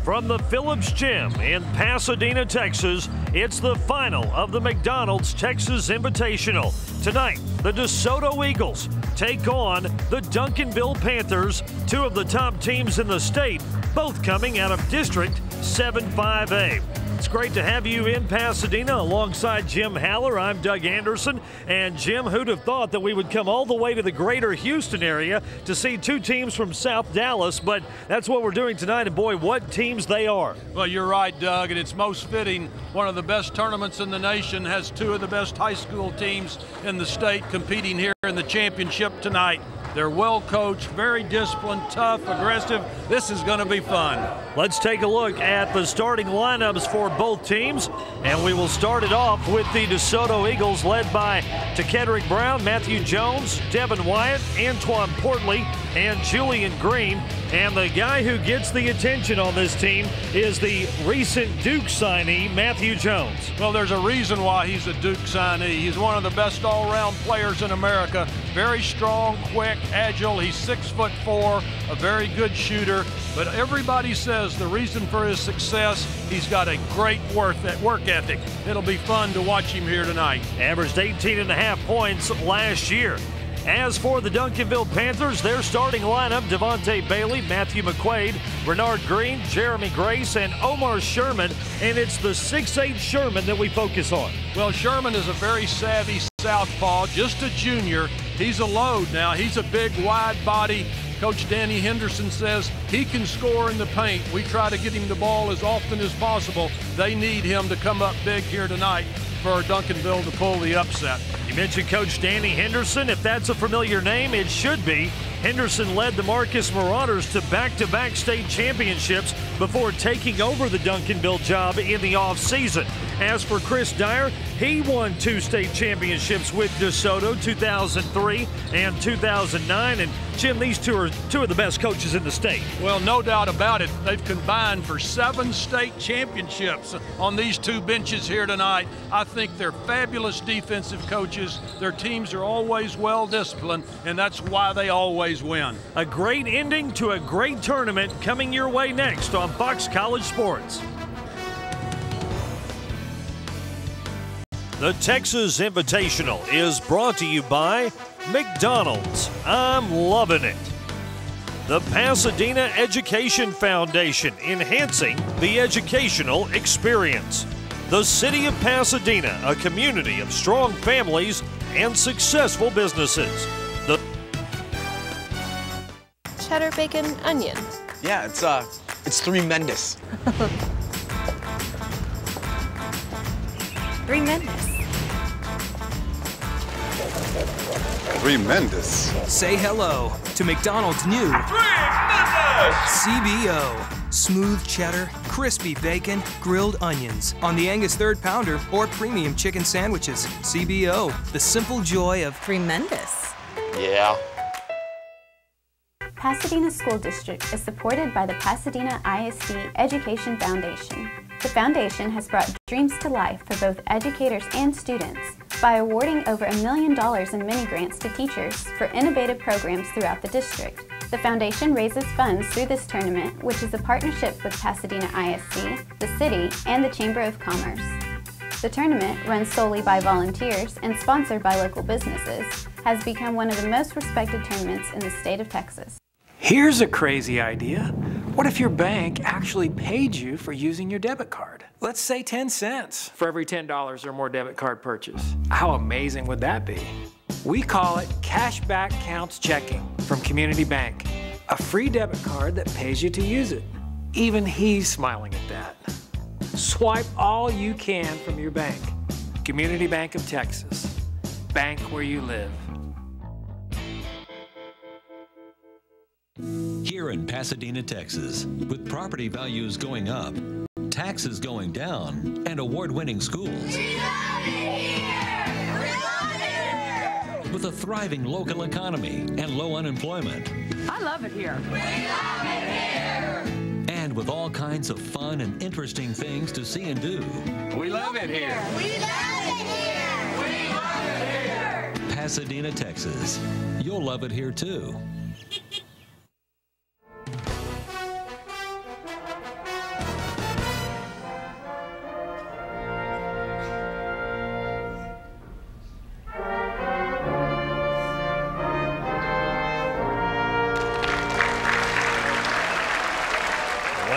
From the Phillips Gym in Pasadena, Texas, it's the final of the McDonald's Texas Invitational. Tonight, the Desoto Eagles take on the Duncanville Panthers, two of the top teams in the state, both coming out of District 7-5A. It's great to have you in Pasadena alongside Jim Haller. I'm Doug Anderson. And Jim, who'd have thought that we would come all the way to the greater Houston area to see two teams from South Dallas, but that's what we're doing tonight, and boy, what teams they are. Well, you're right, Doug, and it's most fitting. One of the best tournaments in the nation has two of the best high school teams in the state competing here in the championship tonight. They're well coached, very disciplined, tough, aggressive. This is going to be fun. Let's take a look at the starting lineups for both teams, and we will start it off with the DeSoto Eagles led by Kedrick Brown, Matthew Jones, Devin Wyatt, Antoine Portley, and Julian Green. And the guy who gets the attention on this team is the recent Duke signee, Matthew Jones. Well, there's a reason why he's a Duke signee. He's one of the best all-around players in America. Very strong, quick, agile. He's 6'4", a very good shooter. But everybody says the reason for his success, he's got a great work ethic. It'll be fun to watch him here tonight. Averaged 18.5 points last year. As for the Duncanville Panthers, their starting lineup, Devontae Bailey, Matthew McQuaid, Bernard Green, Jeremy Grace, and Omar Sherman, and it's the 6'8 Sherman that we focus on. Well, Sherman is a very savvy southpaw, just a junior. He's a load now. He's a big, wide body. Coach Danny Henderson says he can score in the paint. We try to get him the ball as often as possible. They need him to come up big here tonight for Duncanville to pull the upset. You mentioned Coach Danny Henderson. If that's a familiar name, it should be. Henderson led the Marcus Marauders to back-to-back state championships before taking over the Duncanville job in the offseason. As for Chris Dyer, he won 2 state championships with DeSoto, 2003 and 2009. And Jim, these two are two of the best coaches in the state. Well, no doubt about it. They've combined for 7 state championships on these two benches here tonight. I think they're fabulous defensive coaches. Their teams are always well disciplined, and that's why they always win. A great ending to a great tournament coming your way next on Fox College Sports. The Texas Invitational is brought to you by McDonald's. I'm loving it. The Pasadena Education Foundation, enhancing the educational experience. The City of Pasadena, a community of strong families and successful businesses. The cheddar, bacon, onion. Yeah, it's tremendous. Tremendous. Tremendous. Say hello to McDonald's new CBO. Smooth cheddar, crispy bacon, grilled onions on the Angus 3rd Pounder or premium chicken sandwiches. CBO, the simple joy of tremendous. Yeah. Pasadena School District is supported by the Pasadena ISD Education Foundation. The foundation has brought dreams to life for both educators and students by awarding over $1 million in mini grants to teachers for innovative programs throughout the district. The foundation raises funds through this tournament, which is a partnership with Pasadena ISD, the city, and the Chamber of Commerce. The tournament, run solely by volunteers and sponsored by local businesses, has become one of the most respected tournaments in the state of Texas. Here's a crazy idea. What if your bank actually paid you for using your debit card? Let's say 10 cents for every $10 or more debit card purchase. How amazing would that be? We call it Cashback Counts Checking from Community Bank. A free debit card that pays you to use it. Even he's smiling at that. Swipe all you can from your bank. Community Bank of Texas. Bank where you live. Here in Pasadena, Texas, with property values going up, taxes going down, and award-winning schools. We love it here! We love it here! With a thriving local economy and low unemployment. I love it here. We love it here! And with all kinds of fun and interesting things to see and do. We love it here! We love it here! We love it here! Pasadena, Texas. You'll love it here, too.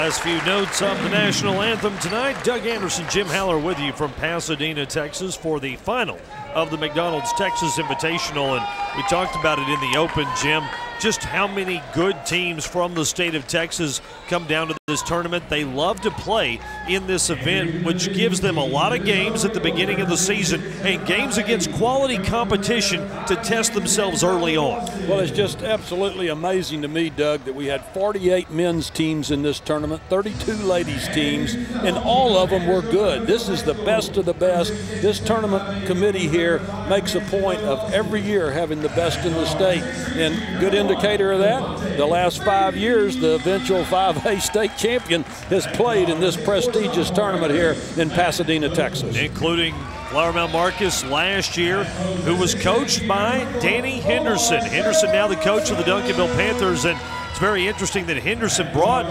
Last few notes of the national anthem tonight. Doug Anderson, Jim Haller with you from Pasadena, Texas for the final of the McDonald's Texas Invitational. And we talked about it in the open, Jim, just how many good teams from the state of Texas come down to this tournament. They love to play in this event, which gives them a lot of games at the beginning of the season and games against quality competition to test themselves early on. Well, it's just absolutely amazing to me, Doug, that we had 48 men's teams in this tournament, 32 ladies teams, and all of them were good. This is the best of the best. This tournament committee here makes a point of every year having the best in the state. And good indicator of that, the last 5 years, the eventual 5A state champion has played in this prestigious tournament here in Pasadena, Texas. Including Flower Mound Marcus last year, who was coached by Danny Henderson. Henderson now the coach of the Duncanville Panthers, and it's very interesting that Henderson brought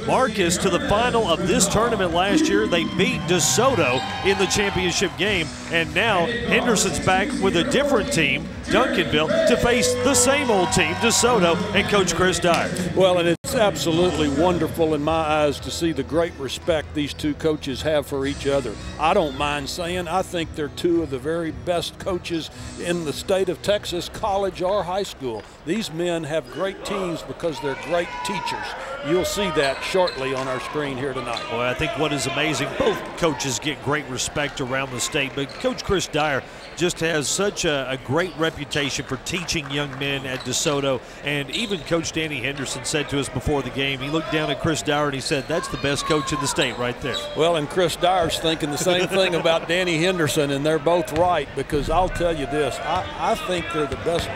Marcus to the final of this tournament last year. They beat Desoto in the championship game, and now Henderson's back with a different team, Duncanville, to face the same old team, Desoto, and Coach Chris Dyer. Well, and it's absolutely wonderful in my eyes to see the great respect these two coaches have for each other. I don't mind saying I think they're two of the very best coaches in the state of Texas, college or high school. These men have great teams because they're great teachers. You'll see that shortly on our screen here tonight. Well, I think what is amazing, both coaches get great respect around the state, but Coach Chris Dyer just has such a great reputation for teaching young men at Desoto. And even Coach Danny Henderson said to us before the game, he looked down at Chris Dyer and he said, that's the best coach in the state right there. Well, and Chris Dyer's thinking the same thing about Danny Henderson, and they're both right, because I'll tell you this, I think they're the best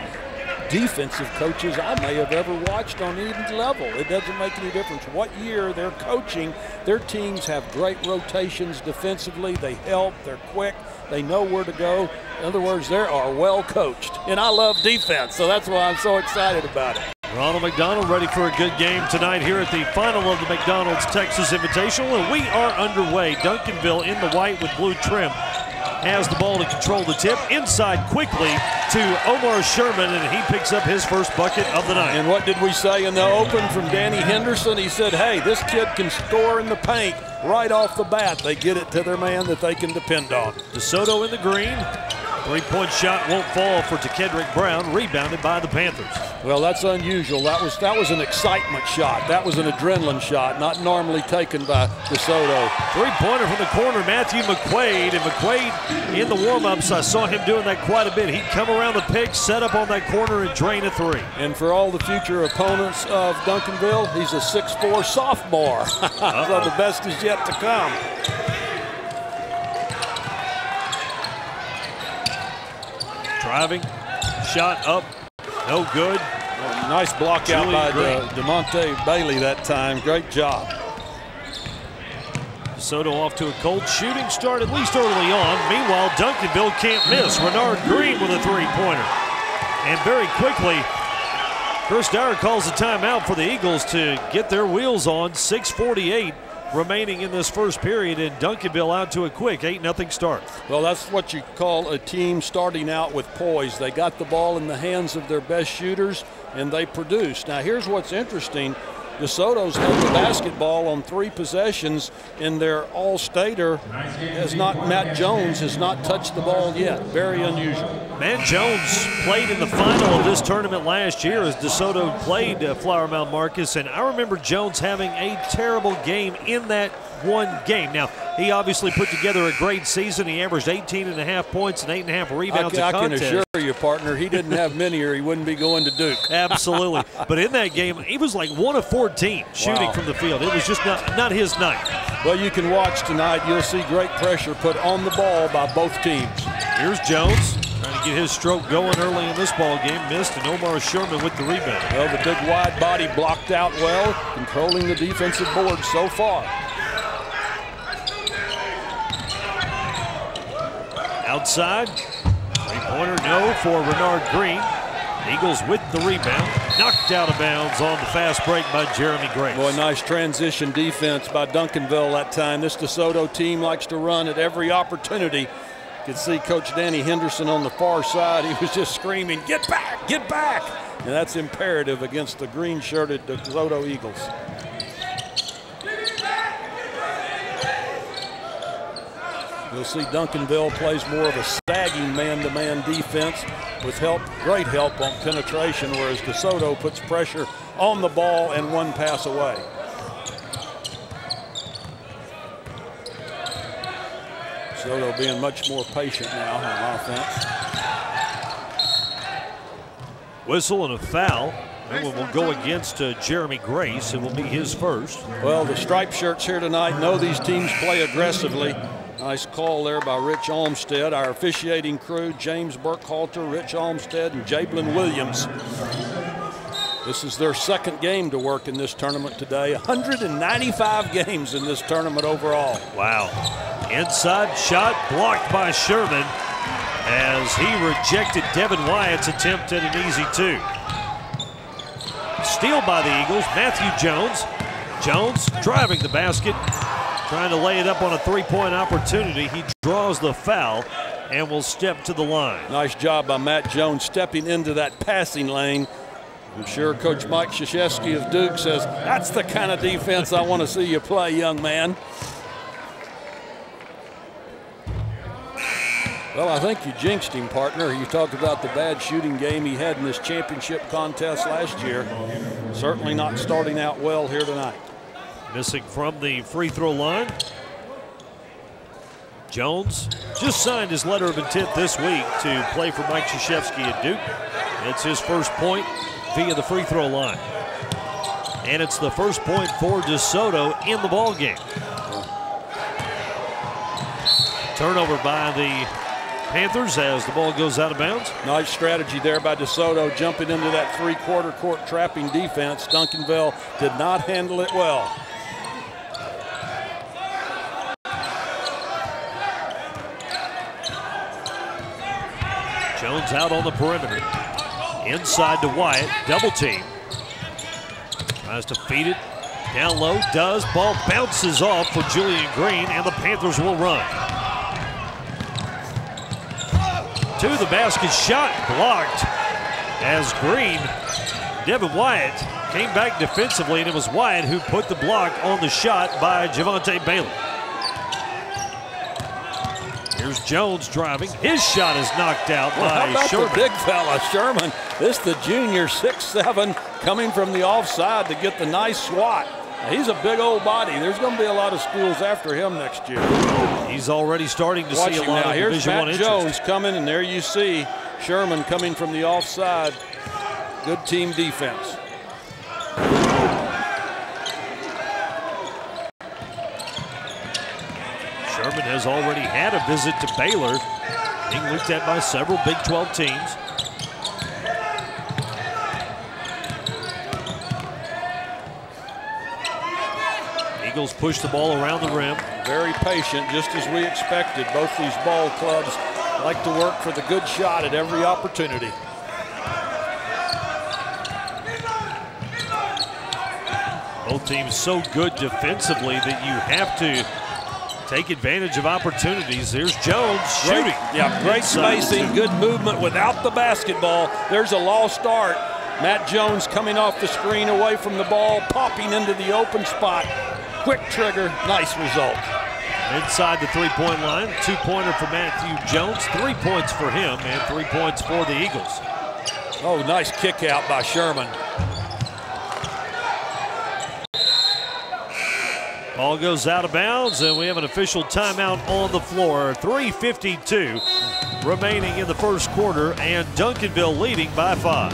defensive coaches I may have ever watched on any level. It doesn't make any difference what year they're coaching. Their teams have great rotations defensively. They help, they're quick, they know where to go. In other words, they are well coached. And I love defense, so that's why I'm so excited about it. Ronald McDonald ready for a good game tonight here at the final of the McDonald's Texas Invitational, and we are underway. Duncanville in the white with blue trim has the ball to control the tip. Inside quickly to Omar Sherman, and he picks up his first bucket of the night. And what did we say in the open from Danny Henderson? He said, hey, this kid can score in the paint right off the bat. They get it to their man that they can depend on. Desoto in the green. Three-point shot won't fall for Takedrick Brown, rebounded by the Panthers. Well, that's unusual. That was an excitement shot. That was an adrenaline shot, not normally taken by Desoto. Three-pointer from the corner, Matthew McQuaid. And McQuaid in the warm-ups, I saw him doing that quite a bit. He'd come around the pick, set up on that corner, and drain a three. And for all the future opponents of Duncanville, he's a 6'4" sophomore. So the best is yet to come. Driving, shot up, no good. Nice block out by DeMonte Bailey that time. Great job. Desoto off to a cold shooting start, at least early on. Meanwhile, Duncanville can't miss. Renard Green with a three-pointer. And very quickly, Chris Dyer calls a timeout for the Eagles to get their wheels on. 6:48 remaining in this first period, and Duncanville out to a quick 8-0 start. Well, that's what you call a team starting out with poise. They got the ball in the hands of their best shooters, and they produced. Now, here's what's interesting. DeSoto's had the basketball on 3 possessions, and their all-stater Matt Jones has not touched the ball yet. Very unusual. Matt Jones played in the final of this tournament last year as DeSoto played Flower Mound Marcus, and I remember Jones having a terrible game in that one game. Now, he obviously put together a great season. He averaged 18.5 points and 8.5 rebounds a contest. I can assure you, partner, he didn't have many or he wouldn't be going to Duke. Absolutely. But in that game, he was like 1 of 14 shooting from the field. It was just not his night. Well, you can watch tonight. You'll see great pressure put on the ball by both teams. Here's Jones trying to get his stroke going early in this ball game. Missed, and Omar Sherman with the rebound. Well, the big wide body blocked out well, controlling the defensive board so far. Outside, three-pointer no for Renard Green. Eagles with the rebound, knocked out of bounds on the fast break by Jeremy Grace. Boy, nice transition defense by Duncanville that time. This DeSoto team likes to run at every opportunity. You could see Coach Danny Henderson on the far side. He was just screaming, get back, get back. And that's imperative against the green-shirted DeSoto Eagles. You'll see Duncanville plays more of a sagging man-to-man defense with great help on penetration, whereas Desoto puts pressure on the ball and one pass away. Desoto being much more patient now on offense. Whistle and a foul. That one will go against Jeremy Grace. It will be his first. Well, the striped shirts here tonight know these teams play aggressively. Nice call there by Rich Olmstead. Our officiating crew, James Burkhalter, Rich Olmstead, and Jablin Williams. This is their second game to work in this tournament today. 195 games in this tournament overall. Wow. Inside shot blocked by Sherman as he rejected Devin Wyatt's attempt at an easy two. Steal by the Eagles, Matthew Jones. Jones driving the basket, trying to lay it up on a three-point opportunity. He draws the foul and will step to the line. Nice job by Matt Jones stepping into that passing lane. I'm sure Coach Mike Krzyzewski of Duke says, that's the kind of defense I want to see you play, young man. Well, I think you jinxed him, partner. You talked about the bad shooting game he had in this championship contest last year. Certainly not starting out well here tonight. Missing from the free throw line. Jones just signed his letter of intent this week to play for Mike Krzyzewski at Duke. It's his first point via the free throw line. And it's the first point for Desoto in the ball game. Turnover by the Panthers as the ball goes out of bounds. Nice strategy there by Desoto, jumping into that three-quarter court trapping defense. Duncanville did not handle it well. Jones out on the perimeter. Inside to Wyatt, double team. Tries to feed it. Down low, does. Ball bounces off for Julian Green, and the Panthers will run. To the basket, shot blocked as Green, Devin Wyatt came back defensively, and it was Wyatt who put the block on the shot by Javante Bailey. Here's Jones driving. His shot is knocked out by how about Sherman. the big fella, Sherman? This the junior, 6'7", coming from the offside to get the nice swat. Now, he's a big old body. There's going to be a lot of schools after him next year. He's already starting to see a lot of Here's Division I Matt interest. Jones coming, and there you see Sherman coming from the offside. Good team defense. Sherman has already had a visit to Baylor, being looked at by several Big 12 teams. Eagles push the ball around the rim. Very patient, just as we expected. Both these ball clubs like to work for the good shot at every opportunity. Both teams so good defensively that you have to take advantage of opportunities. There's Jones shooting. Great spacing, good movement without the basketball. There's a lost start. Matt Jones coming off the screen away from the ball, popping into the open spot. Quick trigger, nice result. Inside the three-point line, two-pointer for Matthew Jones, 3 points for him and 3 points for the Eagles. Oh, nice kick out by Sherman. Ball goes out of bounds, and we have an official timeout on the floor. 3:52 remaining in the first quarter, and Duncanville leading by 5.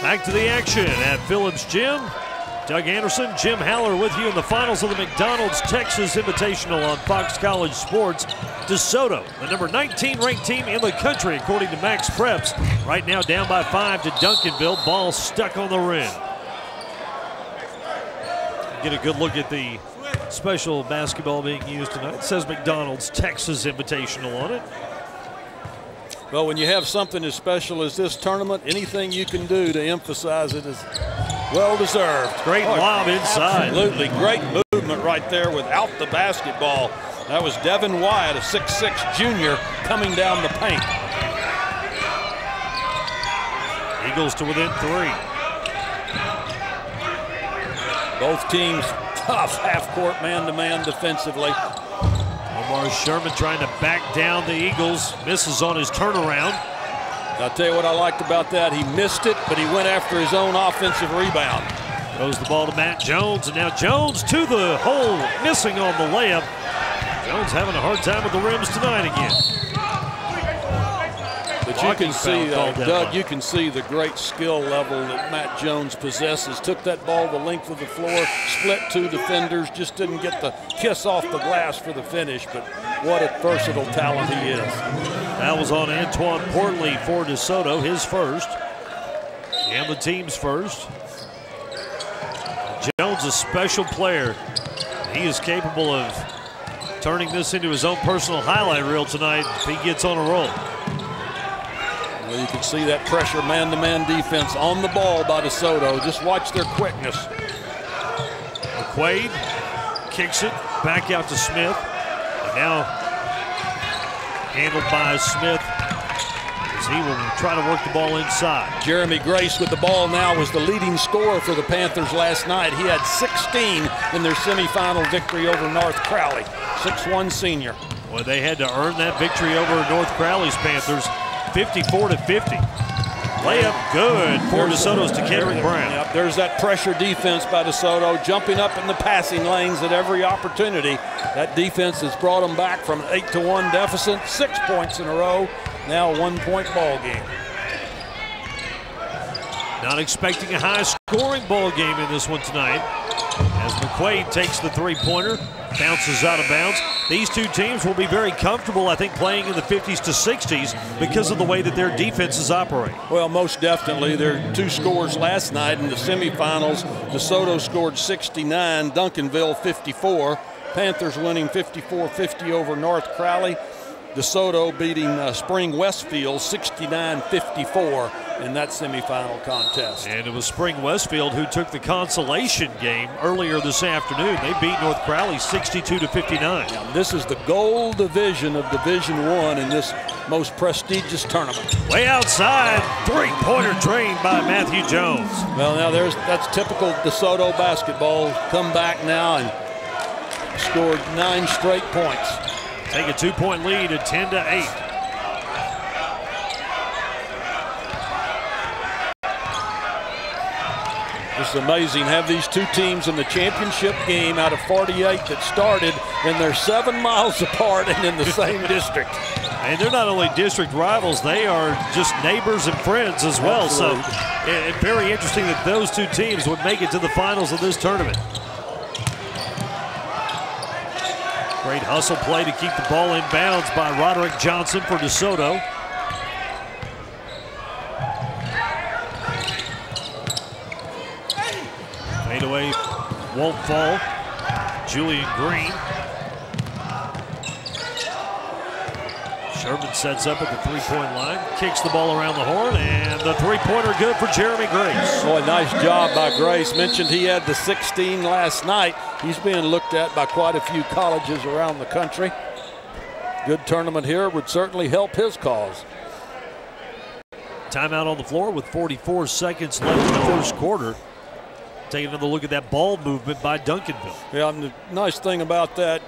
Back to the action at Phillips Gym. Doug Anderson, Jim Haller with you in the finals of the McDonald's Texas Invitational on Fox College Sports. Desoto, the number 19 ranked team in the country according to Max Preps. Right now down by 5 to Duncanville. Ball stuck on the rim. Get a good look at the special basketball being used tonight. It says McDonald's Texas Invitational on it. Well, when you have something as special as this tournament, anything you can do to emphasize it is well deserved. Great lob inside. Absolutely great movement right there without the basketball. That was Devin Wyatt, a 6'6" junior, coming down the paint. Eagles to within 3. Both teams tough half-court man-to-man defensively. Omar Sherman trying to back down the Eagles. Misses on his turnaround. I'll tell you what I liked about that. He missed it, but he went after his own offensive rebound. Throws the ball to Matt Jones, and now Jones to the hole, missing on the layup. Jones having a hard time with the rims tonight again. But you can see, Doug, you can see the great skill level that Matt Jones possesses. Took that ball the length of the floor, split 2 defenders, just didn't get the kiss off the glass for the finish, but what a versatile talent he is. That was on Antoine Portley for DeSoto, his first, and the team's first. Jones, a special player. He is capable of turning this into his own personal highlight reel tonight if he gets on a roll. Well, you can see that pressure man-to-man defense on the ball by DeSoto. Just watch their quickness. McQuaid kicks it back out to Smith. And now handled by Smith as he will try to work the ball inside. Jeremy Grace with the ball now was the leading scorer for the Panthers last night. He had 16 in their semifinal victory over North Crowley. 6'1" senior. Well, they had to earn that victory over North Crowley's Panthers. 54-50. Layup good for DeSoto's to Kendrick Brown. Yep, there's that pressure defense by DeSoto, jumping up in the passing lanes at every opportunity. That defense has brought them back from an 8-1 deficit, 6 points in a row, now a 1-point ball game. Not expecting a high-scoring ball game in this one tonight. As McQuaid takes the three-pointer, bounces out of bounds. These two teams will be very comfortable, I think, playing in the 50s to 60s because of the way that their defenses operate. Well, most definitely. There are 2 scores last night in the semifinals. DeSoto scored 69, Duncanville 54. Panthers winning 54-50 over North Crowley. DeSoto beating Spring Westfield 69-54 in that semifinal contest. And it was Spring Westfield who took the consolation game earlier this afternoon. They beat North Crowley 62-59. Now, this is the gold division of Division I in this most prestigious tournament. Way outside, three-pointer drained by Matthew Jones. Well, now that's typical DeSoto basketball. Come back now and scored 9 straight points. Take a 2-point lead at 10-8. This is amazing. Have these 2 teams in the championship game out of 48 that started, and they're 7 miles apart and in the same district. And they're not only district rivals, they are just neighbors and friends as well. Absolutely. So it's very interesting that those 2 teams would make it to the finals of this tournament. Great hustle play to keep the ball in bounds by Roderick Johnson for DeSoto. Fadeaway won't fall. Julian Green. Sherman sets up at the three-point line, kicks the ball around the horn, and the three-pointer good for Jeremy Grace. Boy, nice job by Grace. Mentioned he had the 16 last night. He's being looked at by quite a few colleges around the country. Good tournament here would certainly help his cause. Timeout on the floor with 44 seconds left in the first quarter. Take another look at that ball movement by Duncanville. Yeah, and the nice thing about that,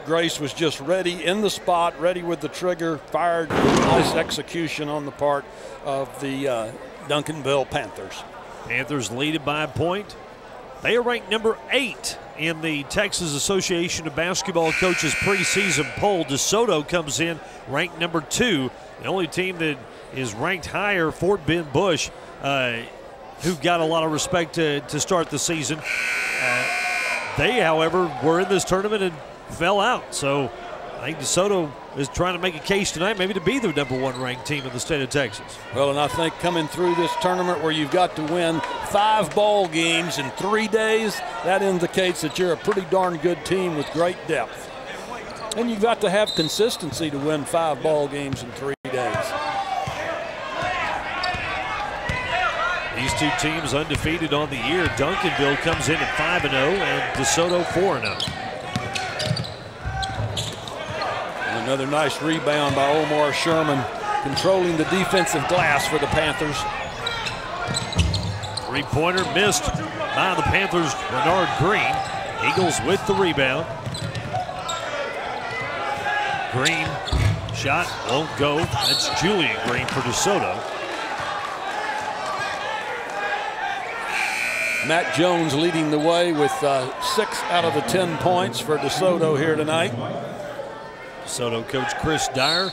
Grace was just ready in the spot, ready with the trigger, fired. Nice execution on the part of the Duncanville Panthers. Panthers lead it by a point. They are ranked number 8 in the Texas Association of Basketball Coaches preseason poll. DeSoto comes in ranked number 2. The only team that is ranked higher, Fort Bend Bush, who got a lot of respect to start the season. They, however, were in this tournament and fell out. So I think Desoto is trying to make a case tonight maybe to be the #1 ranked team in the state of Texas. Well, and I think coming through this tournament where you've got to win 5 ball games in 3 days, that indicates that you're a pretty darn good team with great depth. And you've got to have consistency to win 5 ball games in 3 days. These two teams undefeated on the year. Duncanville comes in at 5-0 and Desoto 4-0. Another nice rebound by Omar Sherman, controlling the defensive glass for the Panthers. Three-pointer missed by the Panthers, Bernard Green. Eagles with the rebound. Green shot won't go. That's Julian Green for Desoto. Matt Jones leading the way with 6 out of the 10 points for Desoto here tonight. Desoto coach Chris Dyer,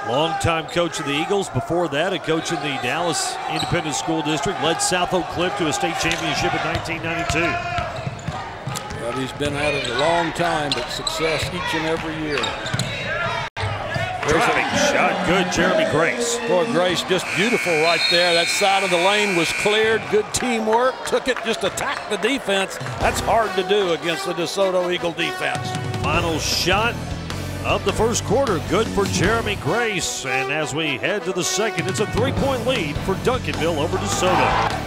longtime coach of the Eagles. Before that, a coach in the Dallas Independent School District, led South Oak Cliff to a state championship in 1992. Well, he's been at it a long time, but success each and every year. Driving shot, good, Jeremy Grace. Boy, Grace just beautiful right there. That side of the lane was cleared. Good teamwork. Took it, just attacked the defense. That's hard to do against the DeSoto Eagle defense. Final shot of the first quarter, good for Jeremy Grace. And as we head to the second, it's a 3-point lead for Duncanville over DeSoto.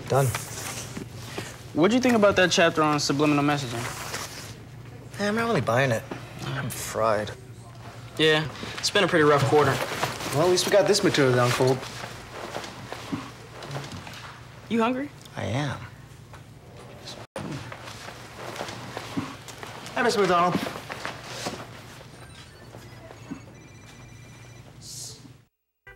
Done. What'd you think about that chapter on subliminal messaging? Yeah, I'm not really buying it. I'm fried. Yeah, it's been a pretty rough quarter. Well, at least we got this material down cold. You hungry? I am. Hi, Mr. McDonald.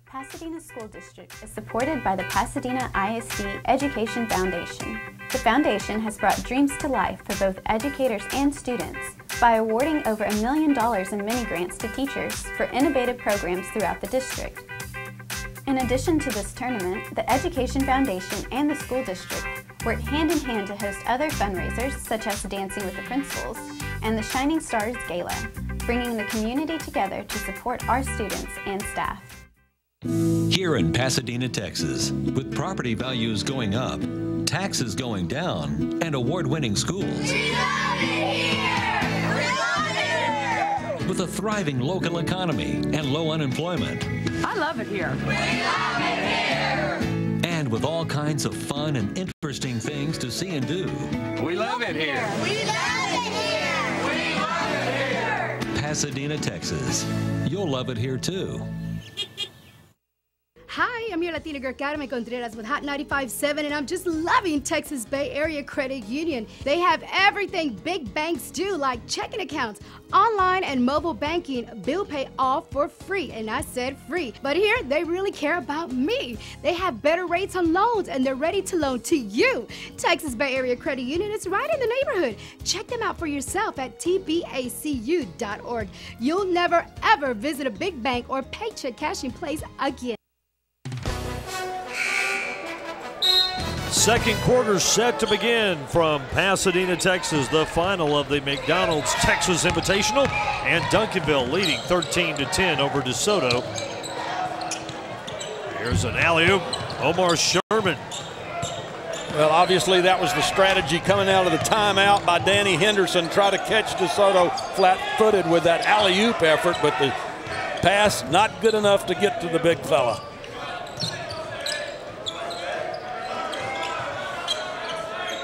Pasadena School District is supported by the Pasadena ISD Education Foundation. The foundation has brought dreams to life for both educators and students by awarding over $1 million in mini grants to teachers for innovative programs throughout the district. In addition to this tournament, the Education Foundation and the school district work hand in hand to host other fundraisers such as Dancing with the Principals and the Shining Stars Gala, bringing the community together to support our students and staff. Here in Pasadena, Texas, with property values going up, taxes going down, and award-winning schools. We love it here! We love it here! With a thriving local economy and low unemployment. I love it here. We love it here! And with all kinds of fun and interesting things to see and do. We love it here! We love it here! We love it here! Pasadena, Texas. You'll love it here, too. Hi, I'm your Latina girl, Carmen Contreras with Hot 95.7, and I'm just loving Texas Bay Area Credit Union. They have everything big banks do, like checking accounts, online and mobile banking, bill pay all for free, and I said free. But here, they really care about me. They have better rates on loans, and they're ready to loan to you. Texas Bay Area Credit Union is right in the neighborhood. Check them out for yourself at tbacu.org. You'll never, ever visit a big bank or paycheck cashing place again. Second quarter set to begin from Pasadena, Texas, the final of the McDonald's Texas Invitational, and Duncanville leading 13-10 over DeSoto. Here's an alley-oop, Omar Sherman. Well, obviously that was the strategy coming out of the timeout by Danny Henderson, try to catch DeSoto flat-footed with that alley-oop effort, but the pass not good enough to get to the big fella.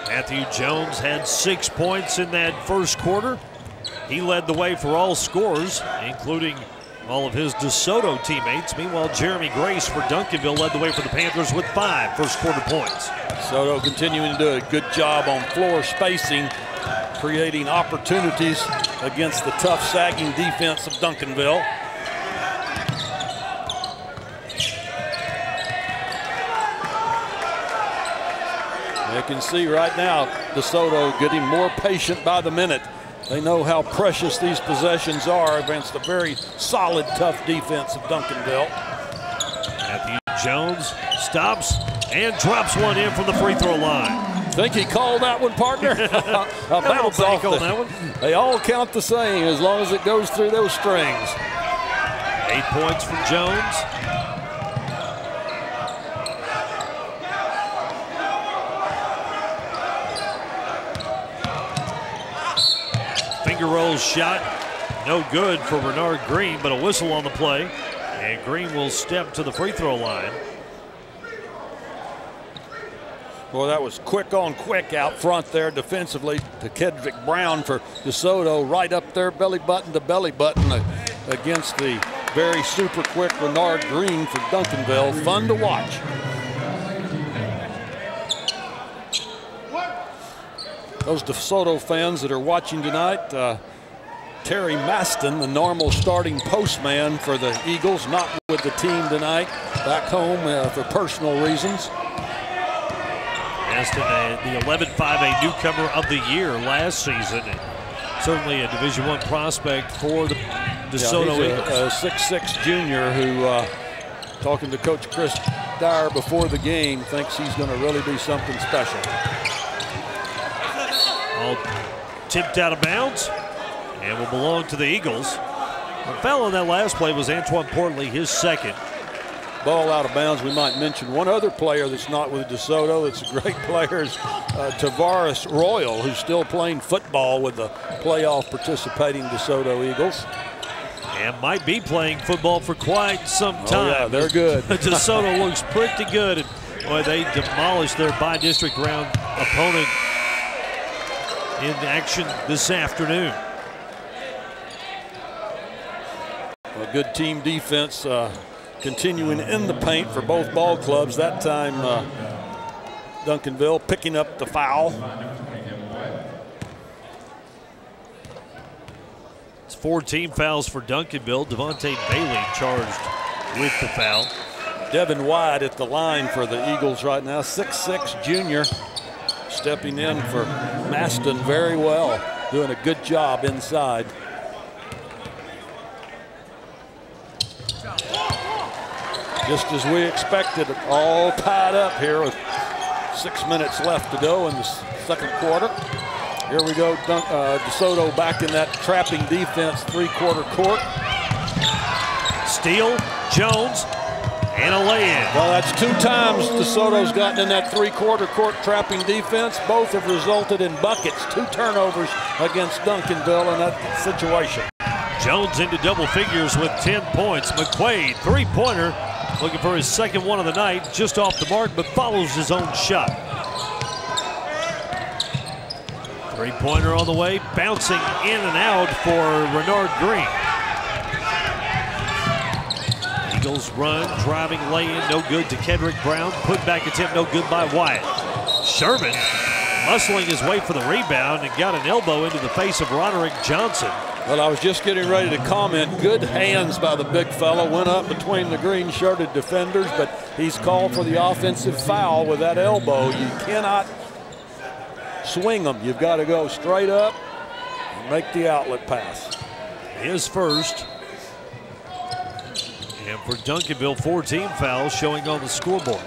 Matthew Jones had 6 points in that first quarter. He led the way for all scores, including all of his DeSoto teammates. Meanwhile, Jeremy Grace for Duncanville led the way for the Panthers with 5 first quarter points. DeSoto continuing to do a good job on floor spacing, creating opportunities against the tough sagging defense of Duncanville. can see right now, DeSoto getting more patient by the minute. They know how precious these possessions are against a very solid, tough defense of Duncanville. Matthew Jones stops and drops one in from the free throw line. Think he called that one, partner? A bounce off on that one. They all count the same as long as it goes through those strings. 8 points from Jones. Finger rolls shot, no good for Bernard Green, but a whistle on the play. And Green will step to the free throw line. Boy, that was quick on quick out front there defensively to Kedrick Brown for DeSoto, right up there belly button to belly button against the very super quick Bernard Green for Duncanville. Fun to watch. Those DeSoto fans that are watching tonight, Terry Maston, the normal starting postman for the Eagles, not with the team tonight, back home for personal reasons. Maston, the 11-5A newcomer of the year last season. And certainly a Division I prospect for the DeSoto Eagles. A 6'6" junior who, talking to Coach Chris Dyer before the game, thinks he's going to really be something special. All tipped out of bounds and will belong to the Eagles. The foul on that last play was Antoine Portley, his second. Ball out of bounds. We might mention one other player that's not with DeSoto. That's a great player, is Tavares Royal, who's still playing football with the playoff participating DeSoto Eagles. And might be playing football for quite some time. Oh yeah, they're good. DeSoto looks pretty good. And boy, they demolished their bi-district round opponent in action this afternoon. A good team defense continuing in the paint for both ball clubs. That time Duncanville picking up the foul. It's 4 team fouls for Duncanville. Devontae Bailey charged with the foul. Devin White at the line for the Eagles right now, 6'6" junior, stepping in for Maston very well, doing a good job inside. Just as we expected, all tied up here with 6 minutes left to go in the second quarter. Here we go, DeSoto back in that trapping defense, three-quarter court. Steal, Jones, and a lay-in. Well, that's 2 times DeSoto's gotten in that three-quarter court trapping defense. Both have resulted in buckets, 2 turnovers against Duncanville in that situation. Jones into double figures with 10 points. McQuaid, three-pointer, looking for his second one of the night, just off the mark, but follows his own shot. Three-pointer on the way, bouncing in and out for Renard Green. Eagles run, driving lay-in, no good to Kedrick Brown. Put back attempt, no good by Wyatt. Sherman muscling his way for the rebound and got an elbow into the face of Roderick Johnson. Well, I was just getting ready to comment. Good hands by the big fella. Went up between the green-shirted defenders, but he's called for the offensive foul with that elbow. You cannot swing them. You've got to go straight up and make the outlet pass. His first. And for Duncanville, 4 team fouls showing on the scoreboard.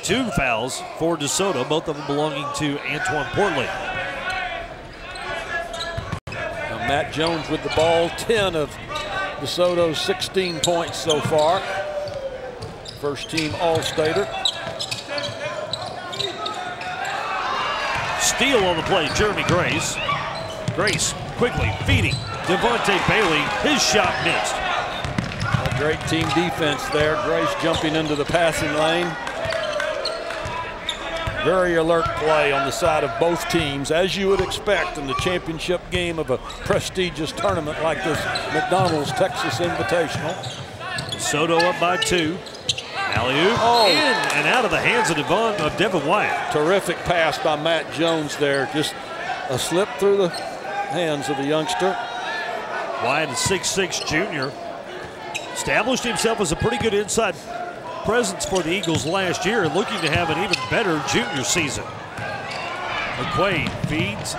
2 fouls for DeSoto, both of them belonging to Antoine Portley. Matt Jones with the ball, 10 of DeSoto's 16 points so far. First team All-Stater. Steal on the play, Jeremy Grace. Grace quickly feeding Devontae Bailey. His shot missed. A great team defense there. Grace jumping into the passing lane. Very alert play on the side of both teams, as you would expect in the championship game of a prestigious tournament like this McDonald's Texas Invitational. DeSoto up by 2. Alley-oop in and out of the hands of Devin Wyatt. Terrific pass by Matt Jones there. Just a slip through the hands of the youngster. Wyatt, a 6'6" junior, established himself as a pretty good inside presence for the Eagles last year and looking to have an even better junior season. McQuaid feeds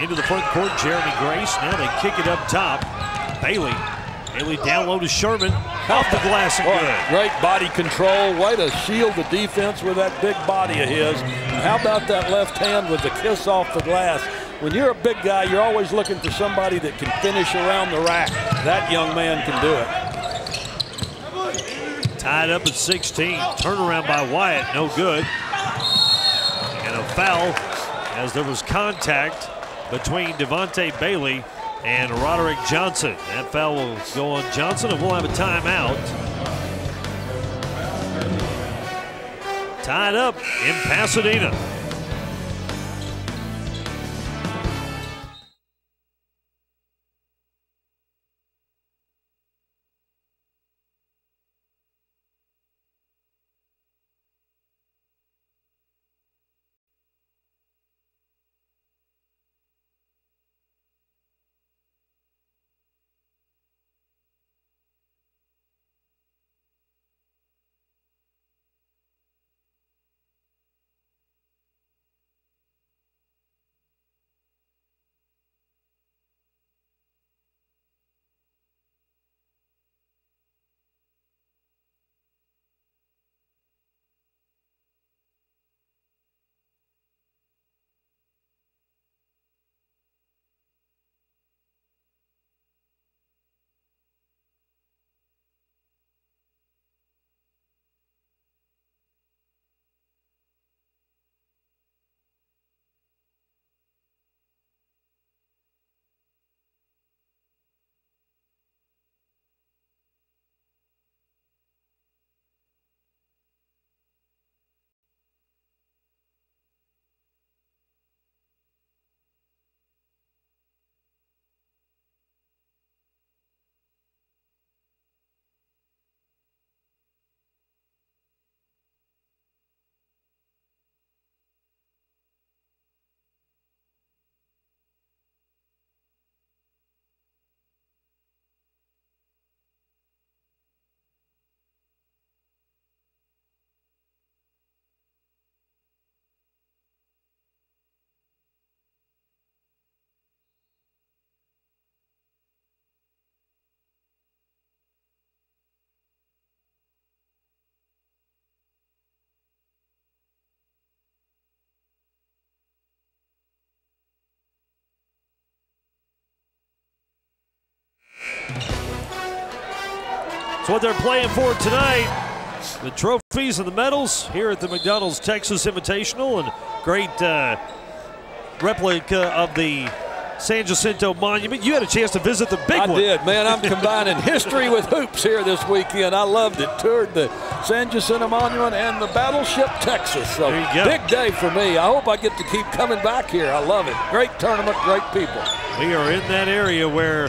into the front court. Jeremy Grace. Now they kick it up top. Bailey down low to Sherman. Off the glass and good. Great body control. Way to shield the defense with that big body of his. And how about that left hand with the kiss off the glass? When you're a big guy, you're always looking for somebody that can finish around the rack. That young man can do it. Tied up at 16. Turnaround by Wyatt, no good. And a foul as there was contact between Devontae Bailey and Roderick Johnson. That foul will go on Johnson, and we'll have a timeout. Tied up in Pasadena. So what they're playing for tonight, the trophies and the medals here at the McDonald's Texas Invitational, and great replica of the San Jacinto Monument. You had a chance to visit the big one. I did, man. I'm combining history with hoops here this weekend. I loved it. Toured the San Jacinto Monument and the Battleship Texas. So there you go. Big day for me. I hope I get to keep coming back here. I love it. Great tournament, great people. We are in that area where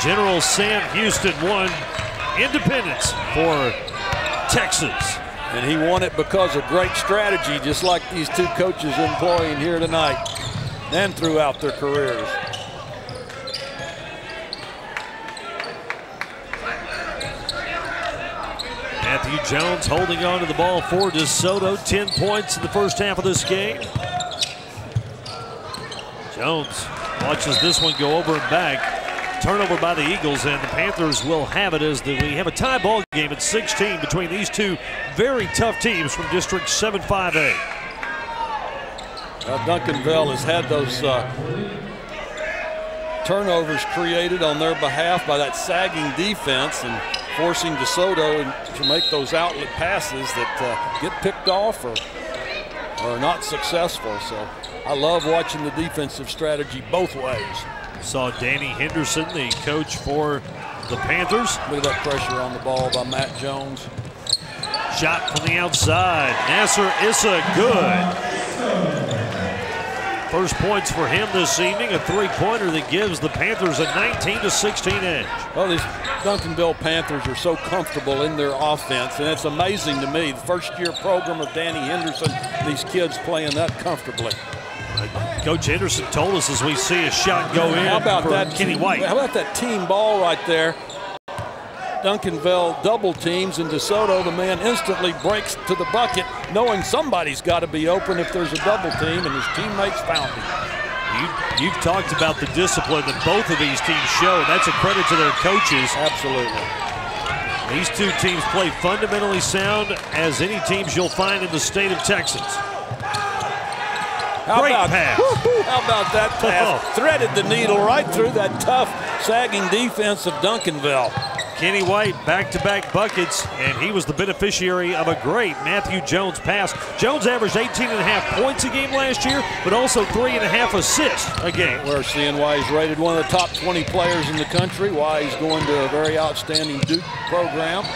General Sam Houston won independence for Texas. And he won it because of great strategy, just like these two coaches are employing here tonight and throughout their careers. Matthew Jones holding on to the ball for DeSoto. 10 points in the first half of this game. Jones watches this one go over and back. Turnover by the Eagles, and the Panthers will have it as we have a tie ball game at 16 between these two very tough teams from District 7-5A. Duncanville has had those turnovers created on their behalf by that sagging defense and forcing DeSoto to make those outlet passes that get picked off or are not successful. So I love watching the defensive strategy both ways. Saw Danny Henderson, the coach for the Panthers. Look at that pressure on the ball by Matt Jones. Shot from the outside. Nasser Issa, good. First points for him this evening, a three-pointer that gives the Panthers a 19-16 edge. Well, these Duncanville Panthers are so comfortable in their offense, and it's amazing to me. The first-year program of Danny Henderson, these kids playing that comfortably. Coach Henderson told us as we see a shot go in how about for that Kenny White. How about that team ball right there? Duncanville double teams, and Desoto, the man, instantly breaks to the bucket, knowing somebody's got to be open if there's a double team, and his teammates found him. You've talked about the discipline that both of these teams show. That's a credit to their coaches. Absolutely. These two teams play fundamentally sound as any teams you'll find in the state of Texas. Great pass. How about that pass? Threaded the needle right through that tough, sagging defense of Duncanville. Kenny White, back-to-back buckets, and he was the beneficiary of a great Matthew Jones pass. Jones averaged 18.5 points a game last year, but also 3.5 assists a game. We're seeing why he's rated one of the top 20 players in the country, why he's going to a very outstanding Duke program.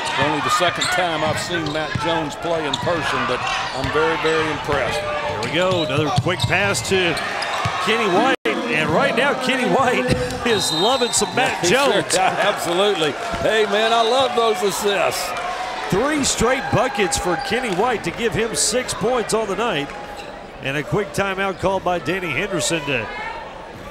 It's only the second time I've seen Matt Jones play in person, but I'm very, very impressed. Here we go, another quick pass to Kenny White. And right now, Kenny White is loving some Matt Jones. Sure, absolutely. Hey, man, I love those assists. 3 straight buckets for Kenny White to give him 6 points on the night. And a quick timeout called by Danny Henderson to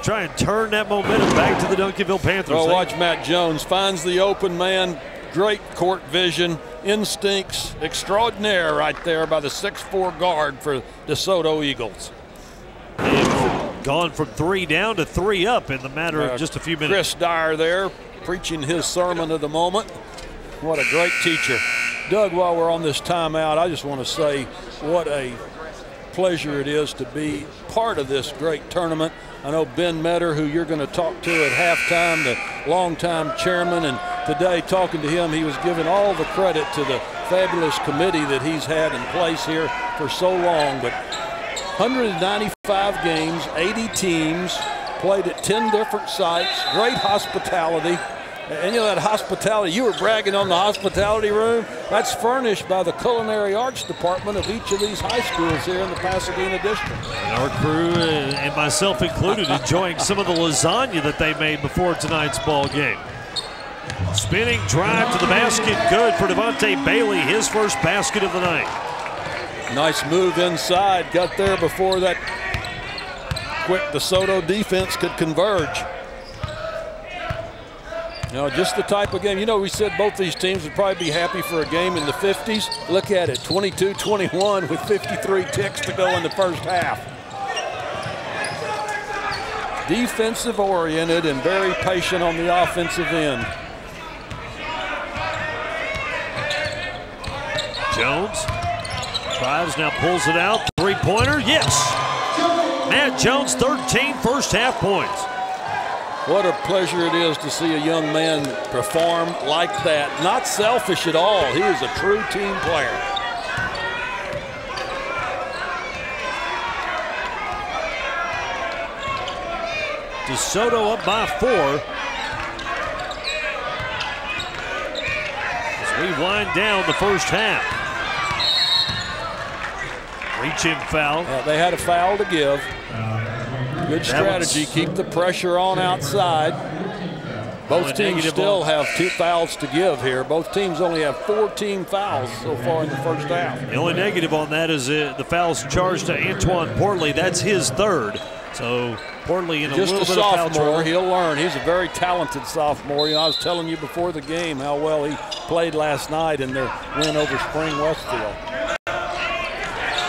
try and turn that momentum back to the Duncanville Panthers. Well, watch Matt Jones. Finds the open man. Great court vision. Instincts extraordinaire right there by the 6'4" guard for DeSoto Eagles. Gone from 3 down to 3 up in the matter of just a few minutes. Chris Dyer there preaching his sermon of the moment. What a great teacher. Doug, while we're on this timeout, I just want to say what a pleasure it is to be part of this great tournament. I know Ben Metter, who you're going to talk to at halftime, the longtime chairman, and today talking to him, he was giving all the credit to the fabulous committee that he's had in place here for so long. But 195 games, 80 teams, played at 10 different sites, great hospitality. And you know that hospitality, you were bragging on the hospitality room, that's furnished by the culinary arts department of each of these high schools here in the Pasadena district. And our crew, and myself included, enjoying some of the lasagna that they made before tonight's ball game. Spinning drive to the basket, good for Devontae Bailey, his first basket of the night. Nice move inside, got there before that quick DeSoto defense could converge. You know, just the type of game, you know, we said both these teams would probably be happy for a game in the 50s. Look at it, 22-21 with 53 ticks to go in the first half. Defensive oriented and very patient on the offensive end. Jones drives, now pulls it out, 3-pointer, yes! Matt Jones, 13 first half points. What a pleasure it is to see a young man perform like that. Not selfish at all. He is a true team player. DeSoto up by 4. As we wind down the first half. Reach-in foul. They had a foul to give. Good strategy, keep the pressure on outside. Both teams still have 2 fouls to give here. Both teams only have 14 fouls so far in the first half. The only negative on that is the fouls charged to Antoine Portley. That's his 3rd. So Portley in a little bit of foul trouble. Just a sophomore, he'll learn. He's a very talented sophomore. You know, I was telling you before the game how well he played last night in their win over Spring Westfield.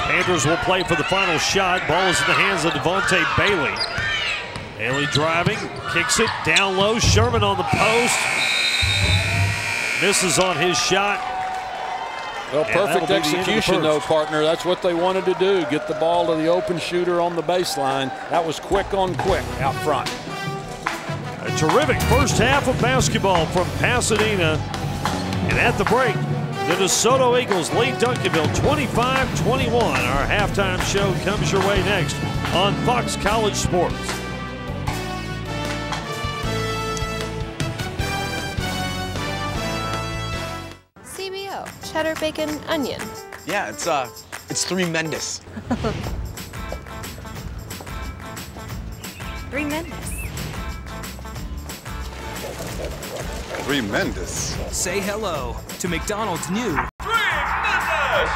Panthers will play for the final shot. Ball is in the hands of Devontae Bailey. Bailey driving, kicks it down low. Sherman on the post. Misses on his shot. Well, perfect execution though, partner. That's what they wanted to do. Get the ball to the open shooter on the baseline. That was quick on quick out front. A terrific first half of basketball from Pasadena. And at the break, the DeSoto Eagles lead Duncanville 25-21. Our halftime show comes your way next on Fox College Sports. CBO, cheddar, bacon, onion. Yeah, it's tremendous. Tremendous. Tremendous. Say hello to McDonald's new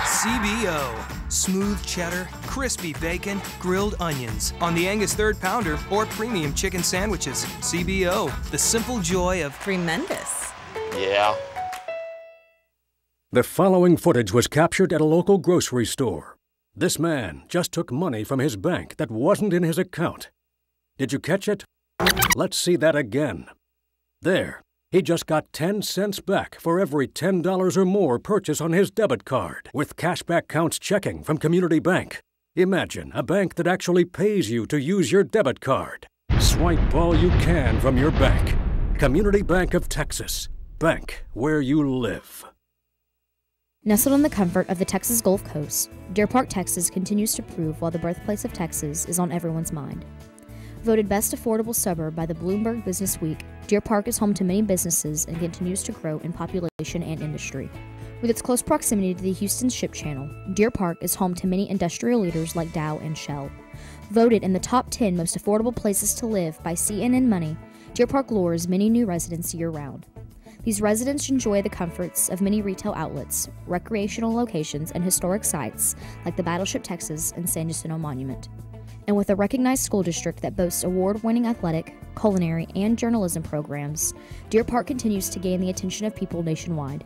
CBO. Smooth cheddar, crispy bacon, grilled onions on the Angus 3rd Pounder or premium chicken sandwiches. CBO, the simple joy of tremendous. Yeah. The following footage was captured at a local grocery store. This man just took money from his bank that wasn't in his account. Did you catch it? Let's see that again. There, he just got 10 cents back for every $10 or more purchase on his debit card with cashback counts checking from Community Bank. Imagine a bank that actually pays you to use your debit card. Swipe all you can from your bank. Community Bank of Texas. Bank where you live. Nestled in the comfort of the Texas Gulf Coast, Deer Park, Texas continues to prove why the birthplace of Texas is on everyone's mind. Voted best affordable suburb by the Bloomberg Business Week, Deer Park is home to many businesses and continues to grow in population and industry. With its close proximity to the Houston Ship Channel, Deer Park is home to many industrial leaders like Dow and Shell. Voted in the top 10 most affordable places to live by CNN Money, Deer Park lures many new residents year-round. These residents enjoy the comforts of many retail outlets, recreational locations, and historic sites like the Battleship Texas and San Jacinto Monument. And with a recognized school district that boasts award-winning athletic, culinary, and journalism programs, Deer Park continues to gain the attention of people nationwide.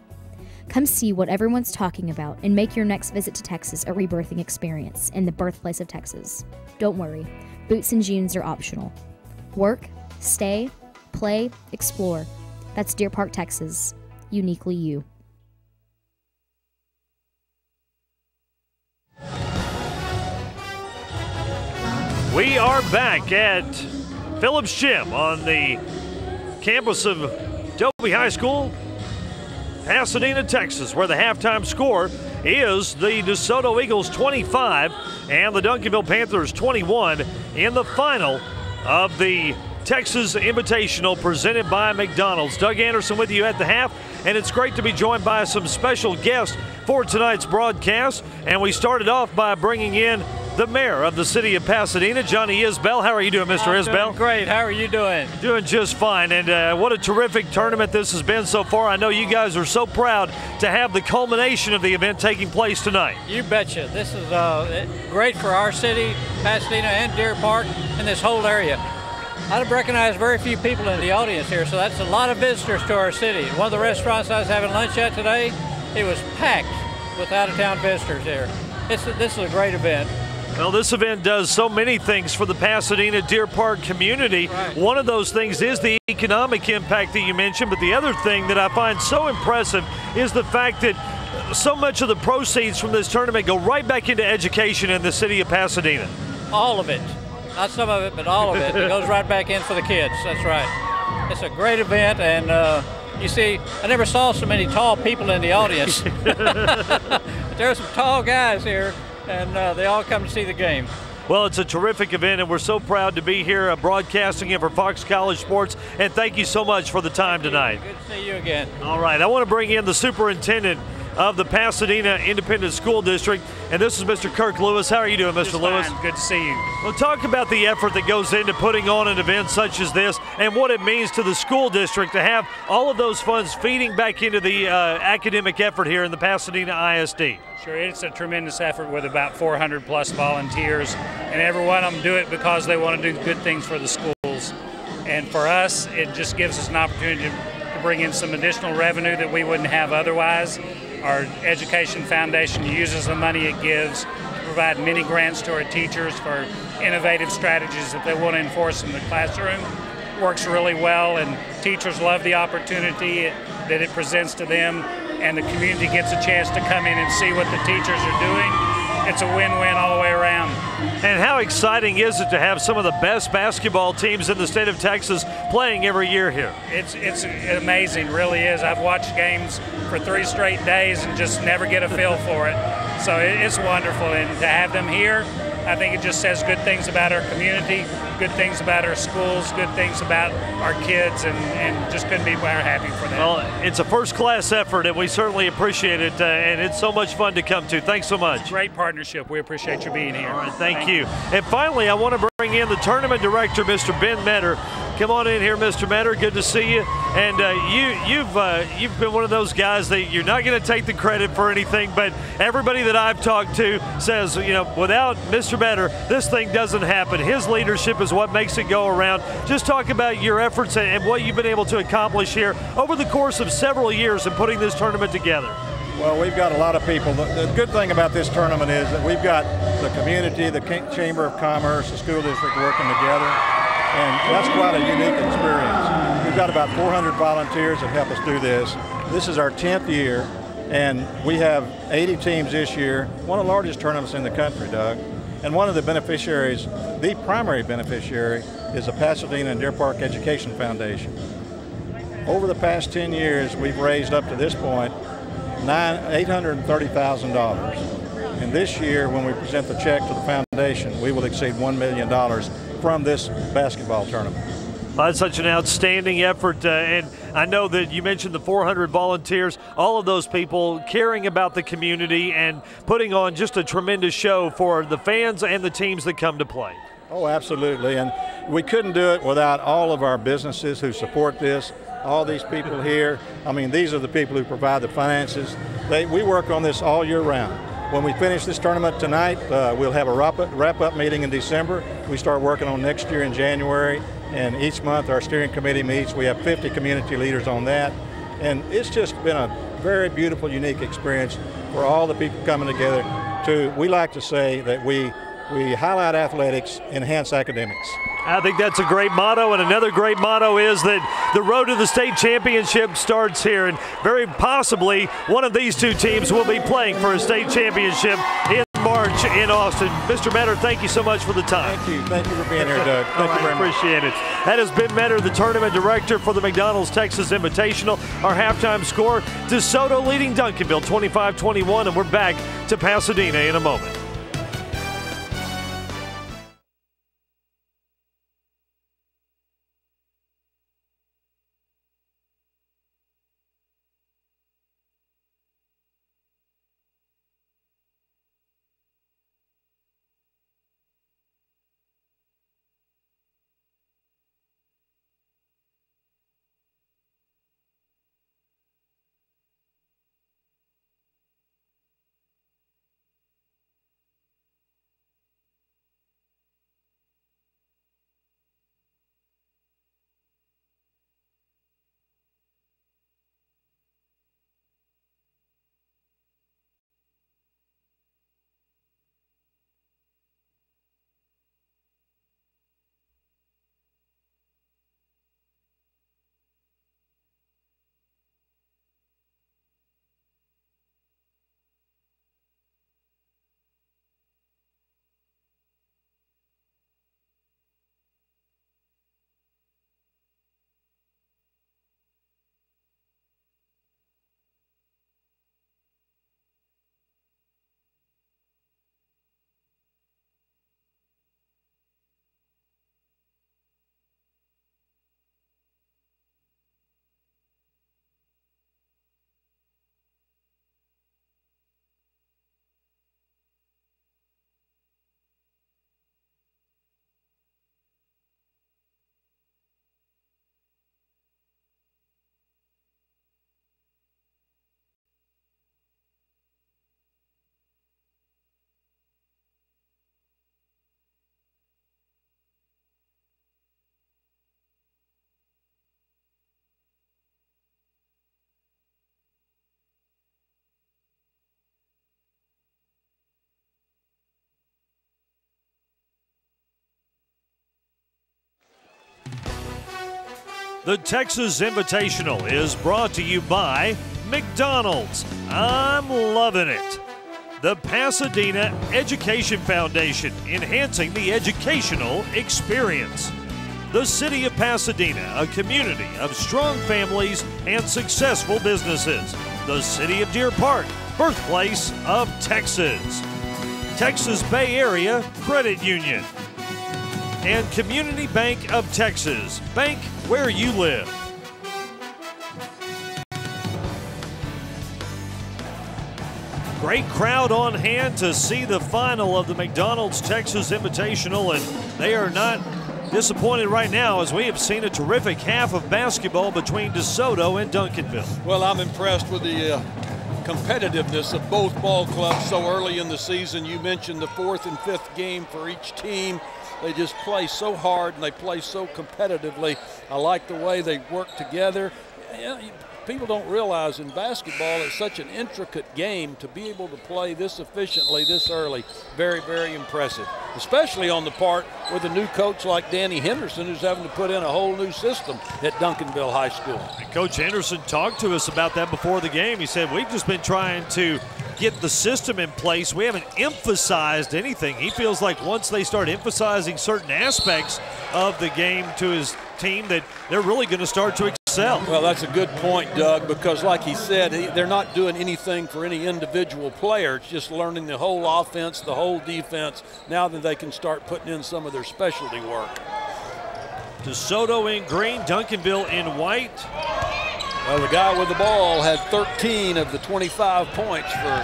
Come see what everyone's talking about and make your next visit to Texas a rebirthing experience in the birthplace of Texas. Don't worry, boots and jeans are optional. Work, stay, play, explore. That's Deer Park, Texas. Uniquely you. We are back at Phillips Gym on the campus of Dobie High School, Pasadena, Texas, where the halftime score is the Desoto Eagles 25 and the Duncanville Panthers 21 in the final of the Texas Invitational presented by McDonald's. Doug Anderson with you at the half, and it's great to be joined by some special guests for tonight's broadcast. And we started off by bringing in the mayor of the city of Pasadena, Johnny Isbell. How are you doing, Mr. Isbell? Great. How are you doing? Doing just fine. And what a terrific tournament this has been so far. I know you guys are so proud to have the culmination of the event taking place tonight. You betcha. This is great for our city, Pasadena and Deer Park, and this whole area. I've recognized very few people in the audience here, so that's a lot of visitors to our city. One of the restaurants I was having lunch at today, it was packed with out-of-town visitors here. This is a great event. Well, this event does so many things for the Pasadena Deer Park community. Right. One of those things is the economic impact that you mentioned, but the other thing that I find so impressive is the fact that so much of the proceeds from this tournament go right back into education in the city of Pasadena. All of it. Not some of it, but all of it. It goes right back in for the kids. That's right. It's a great event, and you see, I never saw so many tall people in the audience. There are some tall guys here, and they all come to see the game. Well, it's a terrific event, and we're so proud to be here broadcasting it for Fox College Sports, and thank you so much for the time tonight. Good to see you again. All right, I want to bring in the superintendent of the Pasadena Independent School District, and this is Mr. Kirk Lewis. How are you doing, Mr. Lewis? Good to see you. Well, talk about the effort that goes into putting on an event such as this and what it means to the school district to have all of those funds feeding back into the academic effort here in the Pasadena ISD. Sure, it's a tremendous effort with about 400 plus volunteers, and every one of them do it because they want to do good things for the schools. And for us, it just gives us an opportunity to bring in some additional revenue that we wouldn't have otherwise. Our Education Foundation uses the money it gives to provide many grants to our teachers for innovative strategies that they want to enforce in the classroom. It works really well, and teachers love the opportunity that it presents to them, and the community gets a chance to come in and see what the teachers are doing. It's a win-win all the way around. And how exciting is it to have some of the best basketball teams in the state of Texas playing every year here? It's amazing, really is. I've watched games for 3 straight days and just never get a feel for it. So it's wonderful, and to have them here, I think it just says good things about our community, good things about our schools, good things about our kids, and just couldn't be more happy for them. Well, it's a first-class effort, and we certainly appreciate it, and it's so much fun to come to. Thanks so much. Great partnership. We appreciate you being here. All right, thank you. And finally, I want to bring in the tournament director, Mr. Ben Metter. Come on in here, Mr. Metter. Good to see you. And you've been one of those guys that you're not going to take the credit for anything, but everybody that I've talked to says, you know, without Mr. Metter, this thing doesn't happen. His leadership is what makes it go around. Just talk about your efforts and what you've been able to accomplish here over the course of several years in putting this tournament together. Well, we've got a lot of people. The good thing about this tournament is that we've got the community, the Chamber of Commerce, the school district working together, and that's quite a unique experience. We've got about 400 volunteers that help us do this. This is our 10th year, and we have 80 teams this year, one of the largest tournaments in the country, Doug. And one of the beneficiaries, the primary beneficiary, is the Pasadena and Deer Park Education Foundation. Over the past 10 years, we've raised up to this point $830,000. And this year, when we present the check to the foundation, we will exceed $1 million from this basketball tournament. Well, that's such an outstanding effort, and I know that you mentioned the 400 volunteers, all of those people caring about the community and putting on just a tremendous show for the fans and the teams that come to play. Oh, absolutely, and we couldn't do it without all of our businesses who support this. All these people here, I mean, these are the people who provide the finances. We work on this all year round. When we finish this tournament tonight, we'll have a wrap-up meeting in December. We start working on next year in January, and each month our steering committee meets. We have 50 community leaders on that, and it's just been a very beautiful, unique experience for all the people coming together. We like to say that we highlight athletics, enhance academics. I think that's a great motto, and another great motto is that the road to the state championship starts here, and very possibly one of these two teams will be playing for a state championship in March in Austin. Mr. Metter, thank you so much for the time. Thank you. Thank you for being here, Doug. Thank you very much. Appreciate it. That has been Metter, the tournament director for the McDonald's Texas Invitational. Our halftime score, DeSoto leading Duncanville 25-21, and we're back to Pasadena in a moment. The Texas Invitational is brought to you by McDonald's. I'm loving it. The Pasadena Education Foundation, enhancing the educational experience. The City of Pasadena, a community of strong families and successful businesses. The City of Deer Park, birthplace of Texas. Texas Bay Area Credit Union. And Community Bank of Texas, bank where you live. Great crowd on hand to see the final of the McDonald's Texas Invitational, and they are not disappointed right now as we have seen a terrific half of basketball between Desoto and Duncanville. Well, I'm impressed with the competitiveness of both ball clubs so early in the season. You mentioned the 4th and 5th game for each team. They just play so hard and they play so competitively. I like the way they work together. People don't realize in basketball it's such an intricate game. To be able to play this efficiently this early, very, very impressive, especially on the part with a new coach like Danny Henderson, who's having to put in a whole new system at Duncanville High School. And Coach Henderson talked to us about that before the game. He said, we've just been trying to get the system in place. We haven't emphasized anything. He feels like once they start emphasizing certain aspects of the game to his team that they're really going to start to excel. Well, that's a good point, Doug, because like he said, they're not doing anything for any individual player. It's just learning the whole offense, the whole defense. Now that they can start putting in some of their specialty work. DeSoto in green, Duncanville in white. Well, the guy with the ball had 13 of the 25 points for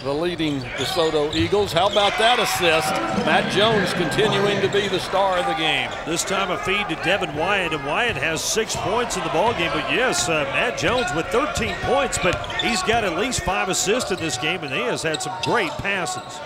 the leading DeSoto Eagles. How about that assist? Matt Jones continuing to be the star of the game. This time a feed to Devin Wyatt, and Wyatt has 6 points in the ballgame. But yes, Matt Jones with 13 points, but he's got at least 5 assists in this game, and he has had some great passes.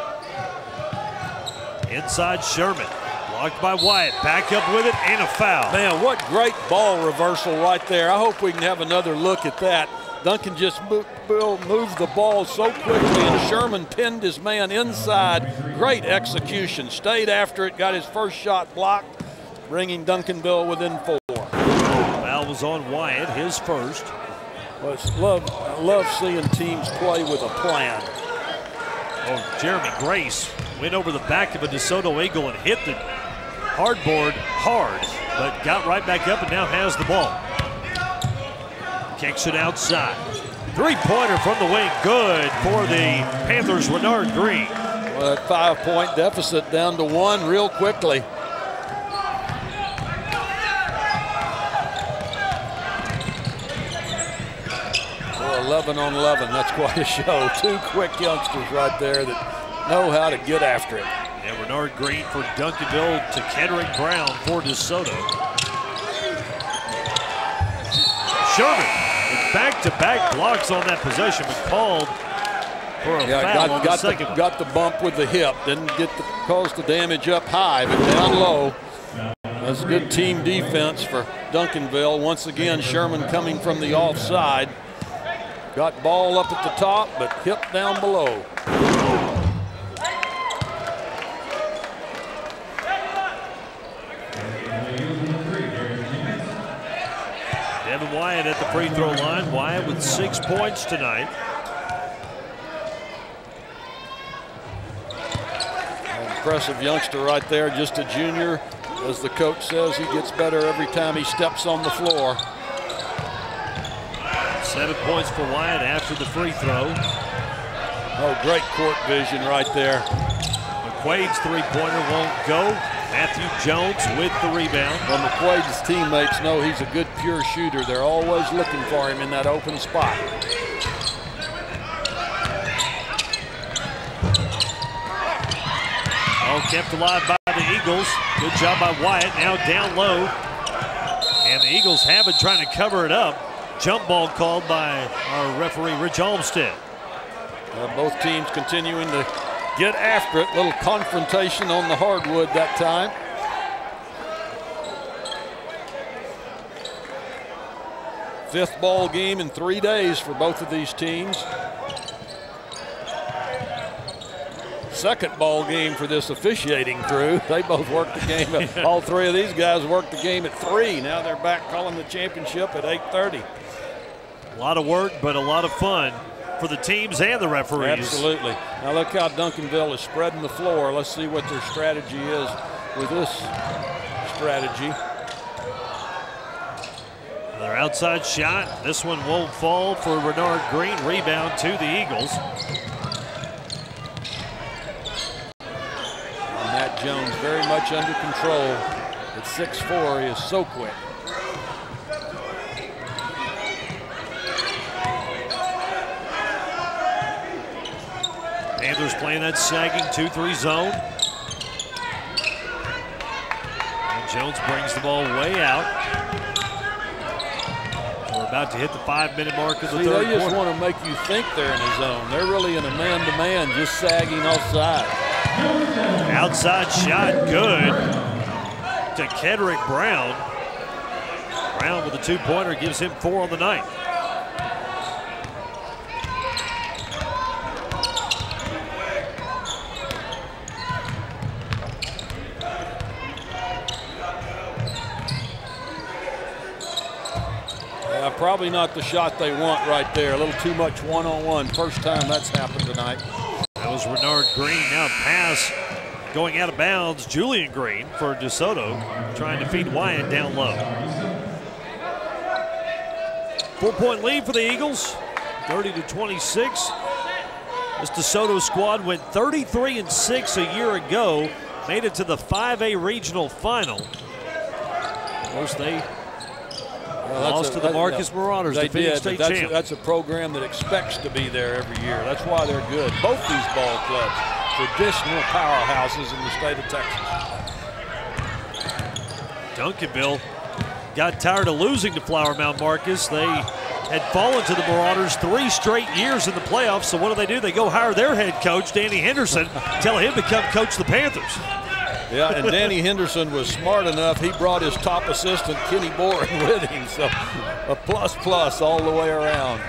Inside Sherman. Blocked by Wyatt, back up with it, and a foul. Man, what great ball reversal right there. I hope we can have another look at that. Duncan just moved the ball so quickly, and Sherman pinned his man inside. Great execution. Stayed after it, got his first shot blocked, bringing Duncanville within 4. Foul was on Wyatt, his first. Well, I love seeing teams play with a plan. Oh, Jeremy Grace went over the back of a DeSoto Eagle and hit the hardboard hard, but got right back up and now has the ball. Kicks it outside. 3-pointer from the wing, good for the Panthers, Renard Green. Well, that 5-point deficit down to 1 real quickly. Well, 11 on 11, that's quite a show. 2 quick youngsters right there that know how to get after it. And Renard Green for Duncanville to Kettering Brown for DeSoto. Sherman with back-to-back blocks on that possession, but called for a foul on the second. Got the bump with the hip, didn't get cause the damage up high, but down low. That's good team defense for Duncanville. Once again, Sherman coming from the offside. Got ball up at the top, but hip down below. Devin Wyatt at the free throw line. Wyatt with 6 points tonight. An impressive youngster right there, just a junior. As the coach says, he gets better every time he steps on the floor. 7 points for Wyatt after the free throw. Oh, great court vision right there. McQuaid's 3-pointer won't go. Matthew Jones with the rebound. Well, McQuaid's teammates know he's a good pure shooter. They're always looking for him in that open spot. All kept alive by the Eagles. Good job by Wyatt. Now down low. And the Eagles have it, trying to cover it up. Jump ball called by our referee, Rich Olmstead. Both teams continuing to get after it. Little confrontation on the hardwood that time. Fifth ball game in 3 days for both of these teams. Second ball game for this officiating crew. They both worked the game. All 3 of these guys worked the game at 3. Now they're back calling the championship at 8:30. A lot of work, but a lot of fun for the teams and the referees. Absolutely. Now look how Duncanville is spreading the floor. Let's see what their strategy is with this strategy. Another outside shot. This one won't fall for Renard Green. Rebound to the Eagles. And Matt Jones very much under control. At 6'4", he is so quick. Panthers playing that sagging 2-3 zone. And Jones brings the ball way out. We're about to hit the 5-minute mark of the third quarter. They just quarter. want to make you think they're in a zone. They're really in a man-to-man, just sagging offside. Outside shot, good to Kedrick Brown. Brown with a 2-pointer gives him 4 on the night. Probably not the shot they want right there. A little too much one-on-one. First time that's happened tonight. That was Renard Green. Now pass going out of bounds. Julian Green for DeSoto, trying to feed Wyatt down low. 4-point lead for the Eagles, 30-26. This DeSoto squad went 33-6 a year ago, made it to the 5A regional final. Of course, they lost to the Marcus Marauders, defeating state champ. That's a program that expects to be there every year. That's why they're good. Both these ball clubs, traditional powerhouses in the state of Texas. Duncanville got tired of losing to Flower Mound Marcus. They had fallen to the Marauders 3 straight years in the playoffs. So what do? They go hire their head coach, Danny Henderson, tell him to come coach the Panthers. Yeah, and Danny Henderson was smart enough. He brought his top assistant, Kenny Boren, with him. So a plus all the way around.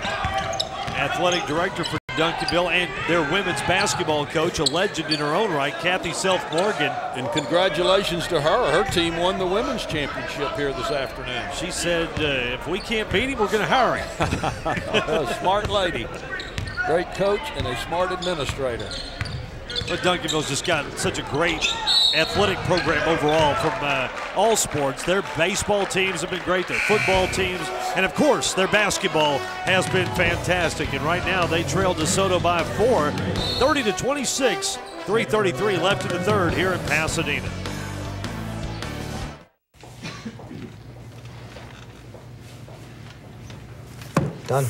Athletic director for Duncanville and their women's basketball coach, a legend in her own right, Kathy Self-Morgan. And congratulations to her. Her team won the women's championship here this afternoon. She said, if we can't beat him, we're going to hire him. A smart lady. Great coach and a smart administrator. But Duncanville's just got such a great athletic program overall from all sports. Their baseball teams have been great, their football teams, and of course their basketball has been fantastic. And right now they trail DeSoto by 4, 30-26, 3:33 left in the third here in Pasadena. Done.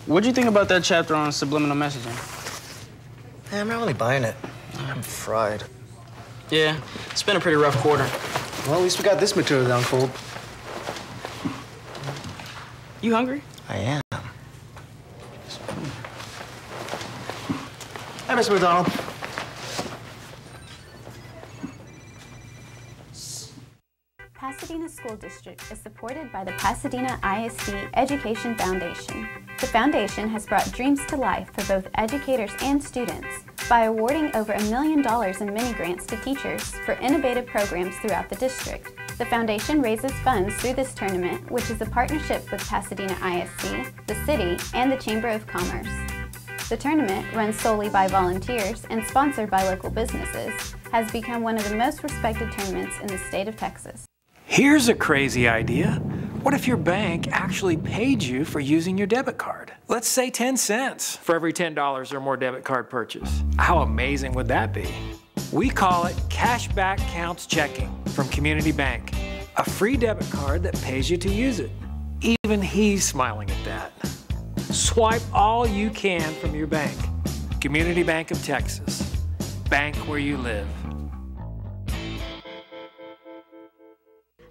What'd you think about that chapter on subliminal messaging? I'm not really buying it. I'm fried. Yeah, it's been a pretty rough quarter. Well, at least we got this material down cold. You hungry? I am. Hi, Mr. McDonald. Pasadena School District is supported by the Pasadena ISD Education Foundation. The foundation has brought dreams to life for both educators and students by awarding over $1 million in mini-grants to teachers for innovative programs throughout the district. The foundation raises funds through this tournament, which is a partnership with Pasadena ISD, the city, and the Chamber of Commerce. The tournament, run solely by volunteers and sponsored by local businesses, has become one of the most respected tournaments in the state of Texas. Here's a crazy idea. What if your bank actually paid you for using your debit card? Let's say 10 cents for every $10 or more debit card purchase. How amazing would that be? We call it Cashback Counts Checking from Community Bank, a free debit card that pays you to use it. Even he's smiling at that. Swipe all you can from your bank. Community Bank of Texas. Bank where you live.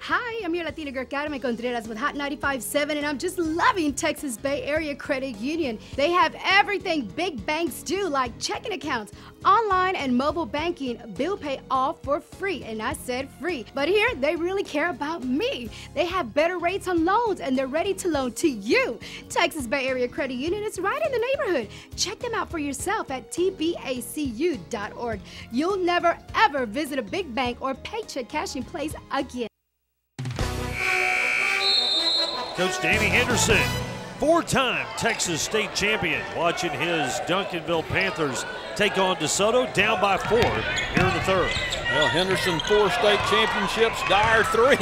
Hi, I'm your Latina girl, Carmen Contreras with Hot 95.7, and I'm just loving Texas Bay Area Credit Union. They have everything big banks do, like checking accounts, online and mobile banking, bill pay all for free, and I said free. But here, they really care about me. They have better rates on loans, and they're ready to loan to you. Texas Bay Area Credit Union is right in the neighborhood. Check them out for yourself at tbacu.org. You'll never, ever visit a big bank or paycheck cashing place again. Coach Danny Henderson, 4-time Texas state champion, watching his Duncanville Panthers take on DeSoto, down by 4 here in the third. Well, Henderson 4 state championships, Dyer 3.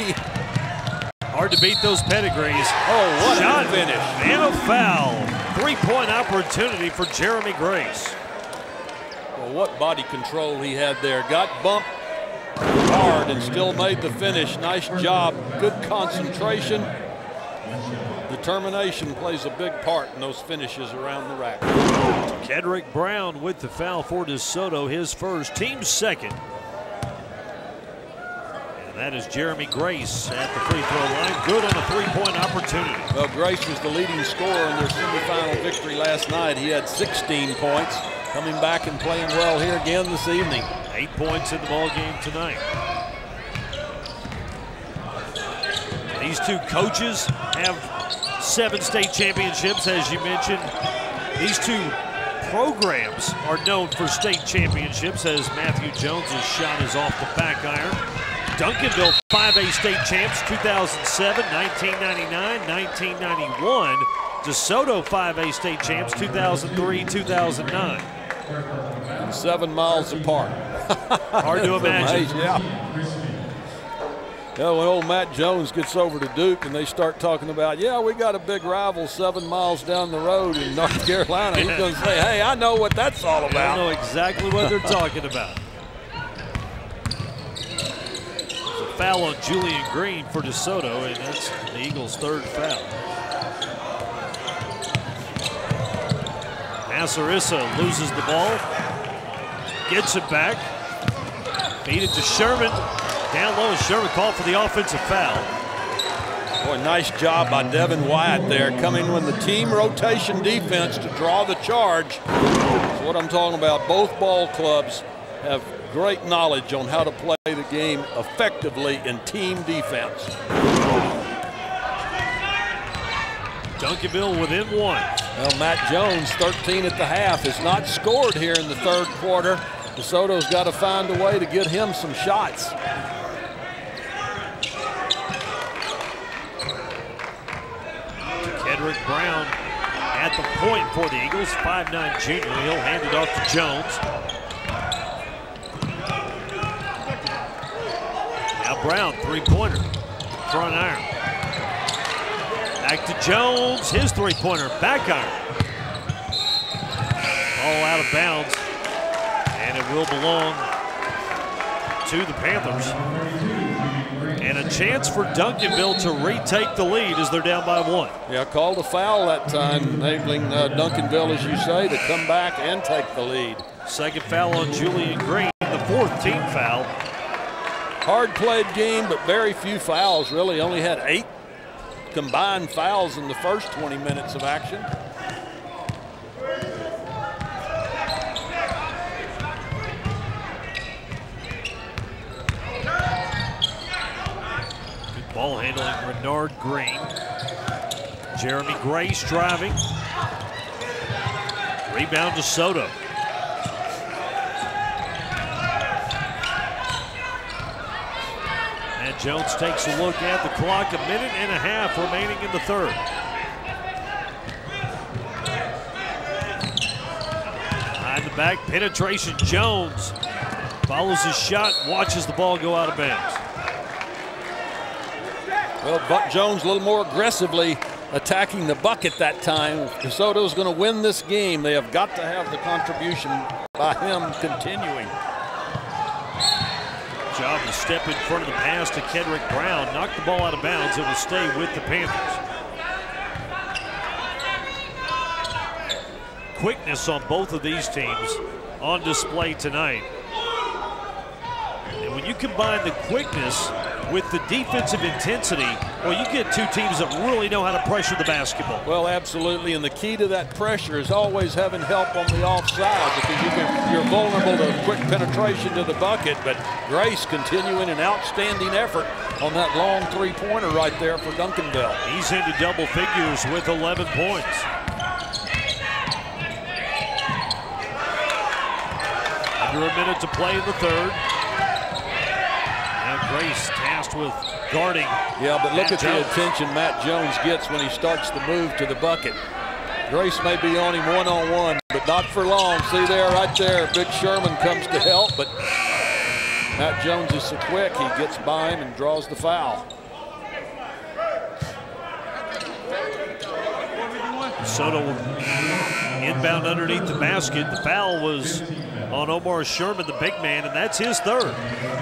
Hard to beat those pedigrees. Oh, what shot a finish. And a foul. 3-point opportunity for Jeremy Grace. Well, what body control he had there. Got bumped hard and still made the finish. Nice job. Good concentration. Determination plays a big part in those finishes around the rack. Kedrick Brown with the foul for DeSoto, his first, team second. And That is Jeremy Grace at the free throw line. Good on a three-point opportunity. Well, Grace was the leading scorer in their semifinal victory last night. He had 16 points, coming back and playing well here again this evening. 8 points in the ball game tonight. These two coaches have 7 state championships, as you mentioned. These two programs are known for state championships, as Matthew Jones's shot is off the back iron. Duncanville 5A state champs 2007, 1999, 1991. Desoto 5A state champs 2003, 2009. And 7 miles apart. Hard to imagine. Yeah, when old Matt Jones gets over to Duke and they start talking about, yeah, we got a big rival 7 miles down the road in North Carolina, he's going to say, hey, I know what that's all about. I know exactly what they're talking about. There's a foul on Julian Green for Desoto, and that's the Eagles' 3rd foul. Masarissa loses the ball, gets it back, feed it to Sherman. Down low, Sherman called for the offensive foul. Boy, nice job by Devin Wyatt there, coming with the team rotation defense to draw the charge. That's what I'm talking about. Both ball clubs have great knowledge on how to play the game effectively in team defense. Duncanville within 1. Well, Matt Jones, 13 at the half, has not scored here in the 3rd quarter. DeSoto's got to find a way to get him some shots. Kedrick Brown at the point for the Eagles, 5'9" junior. He'll hand it off to Jones. Now Brown, three-pointer, front iron. Back to Jones, his three-pointer, back iron. All out of bounds, and it will belong to the Panthers. And a chance for Duncanville to retake the lead as they're down by 1. Yeah, called a foul that time, enabling Duncanville, as you say, to come back and take the lead. 2nd foul on Julian Green, the 4th team foul. Hard played game, but very few fouls, really. Only had 8 combined fouls in the first 20 minutes of action. Ball handling Renard Green. Jeremy Grace driving. Rebound to Soto. And Jones takes a look at the clock. 1.5 minutes remaining in the 3rd. Behind the back, penetration. Jones follows his shot, watches the ball go out of bounds. Well, Buck Jones a little more aggressively attacking the bucket that time. DeSoto's going to win this game. They have got to have the contribution by him continuing. Job to step in front of the pass to Kedrick Brown. Knock the ball out of bounds. It will stay with the Panthers. Quickness on both of these teams on display tonight. And when you combine the quickness with the defensive intensity, well, you get two teams that really know how to pressure the basketball. Well, absolutely, and the key to that pressure is always having help on the offside, because you're vulnerable to quick penetration to the bucket. But Grace continuing an outstanding effort on that long three-pointer right there for Duncanville. He's into double figures with 11 points. Under a minute to play in the 3rd. Grace tasked with guarding. Yeah, but look at the attention Matt Jones gets when he starts to move to the bucket. Grace may be on him one-on-one, but not for long. See there, right there, Big Sherman comes to help, but Matt Jones is so quick, he gets by him and draws the foul. Soto inbound underneath the basket. The foul was on Omar Sherman, the big man, and that's his 3rd.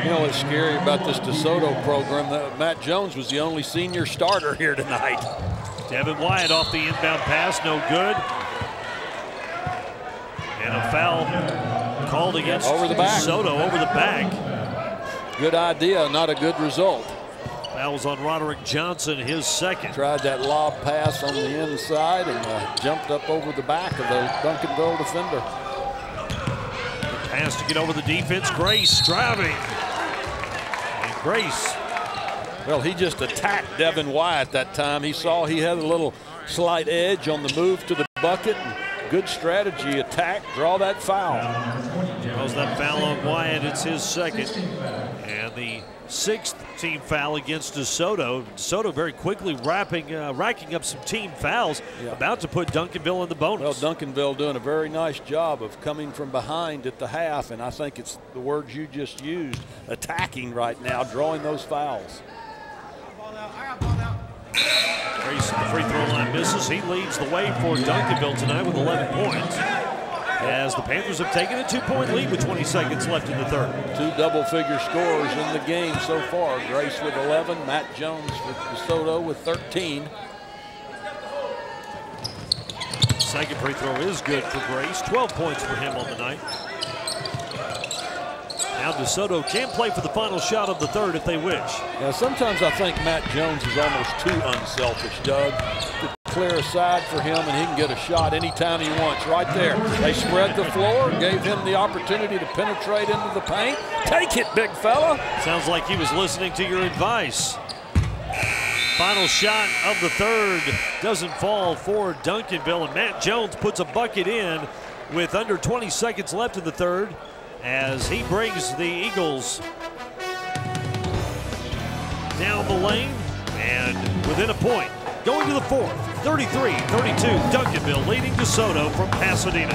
You know what's scary about this DeSoto program? Matt Jones was the only senior starter here tonight. Devin Wyatt off the inbound pass, no good. And a foul called against over the back. DeSoto over the back. Good idea, not a good result. Fouls on Roderick Johnson, his second. Tried that lob pass on the inside and jumped up over the back of the Duncanville defender. The pass to get over the defense. Grace driving. And Grace. Well, he just attacked Devin Wyatt that time. He saw he had a little slight edge on the move to the bucket. And good strategy, attack, draw that foul. Draws that foul on Wyatt. It's his second. And the 6th team foul against Desoto. Desoto very quickly racking up some team fouls, about to put Duncanville in the bonus. Well, Duncanville doing a very nice job of coming from behind at the half, and I think it's the words you just used, attacking right now, drawing those fouls. Grace at the free throw line misses. He leads the way for Duncanville tonight with 11 points. As the Panthers have taken a 2-point lead with 20 seconds left in the third. 2 double-figure scorers in the game so far. Grace with 11, Matt Jones with Desoto with 13. Second free throw is good for Grace. 12 points for him on the night. Now Desoto can play for the final shot of the third if they wish. Now sometimes I think Matt Jones is almost too unselfish, Doug. To clear a side for him and he can get a shot anytime he wants. Right there. They spread the floor, gave him the opportunity to penetrate into the paint. Take it, big fella. Sounds like he was listening to your advice. Final shot of the third doesn't fall for Duncanville, and Matt Jones puts a bucket in with under 20 seconds left in the third as he brings the Eagles down the lane and within a point. Going to the fourth, 33-32, Duncanville leading Desoto from Pasadena.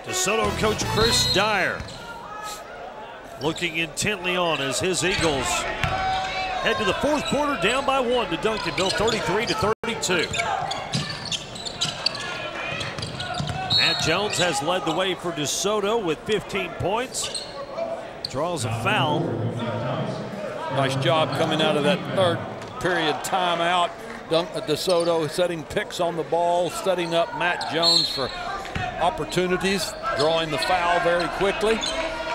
Desoto coach Chris Dyer looking intently on as his Eagles head to the fourth quarter down by 1 to Duncanville, 33-32. Matt Jones has led the way for Desoto with 15 points. Draws a foul. Nice job coming out of that third period timeout. Desoto setting picks on the ball, setting up Matt Jones for opportunities, drawing the foul very quickly.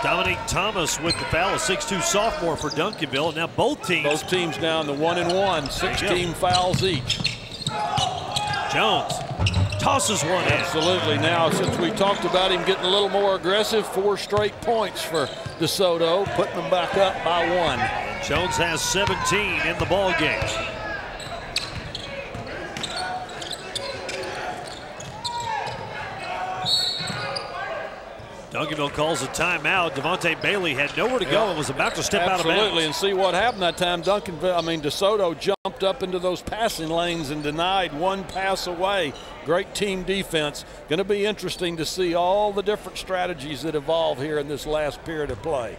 Dominique Thomas with the foul, a 6'2" sophomore for Duncanville. And now both teams down to 1-1, 16 fouls each. Jones tosses one in. Absolutely. Now, since we talked about him getting a little more aggressive, 4 straight points for Desoto, putting them back up by 1. Jones has 17 in the ball game. Duncanville calls a timeout. Devontae Bailey had nowhere to go and was about to step out of bounds. Absolutely, and see what happened that time. Desoto jumped up into those passing lanes and denied one pass away. Great team defense. Going to be interesting to see all the different strategies that evolve here in this last period of play.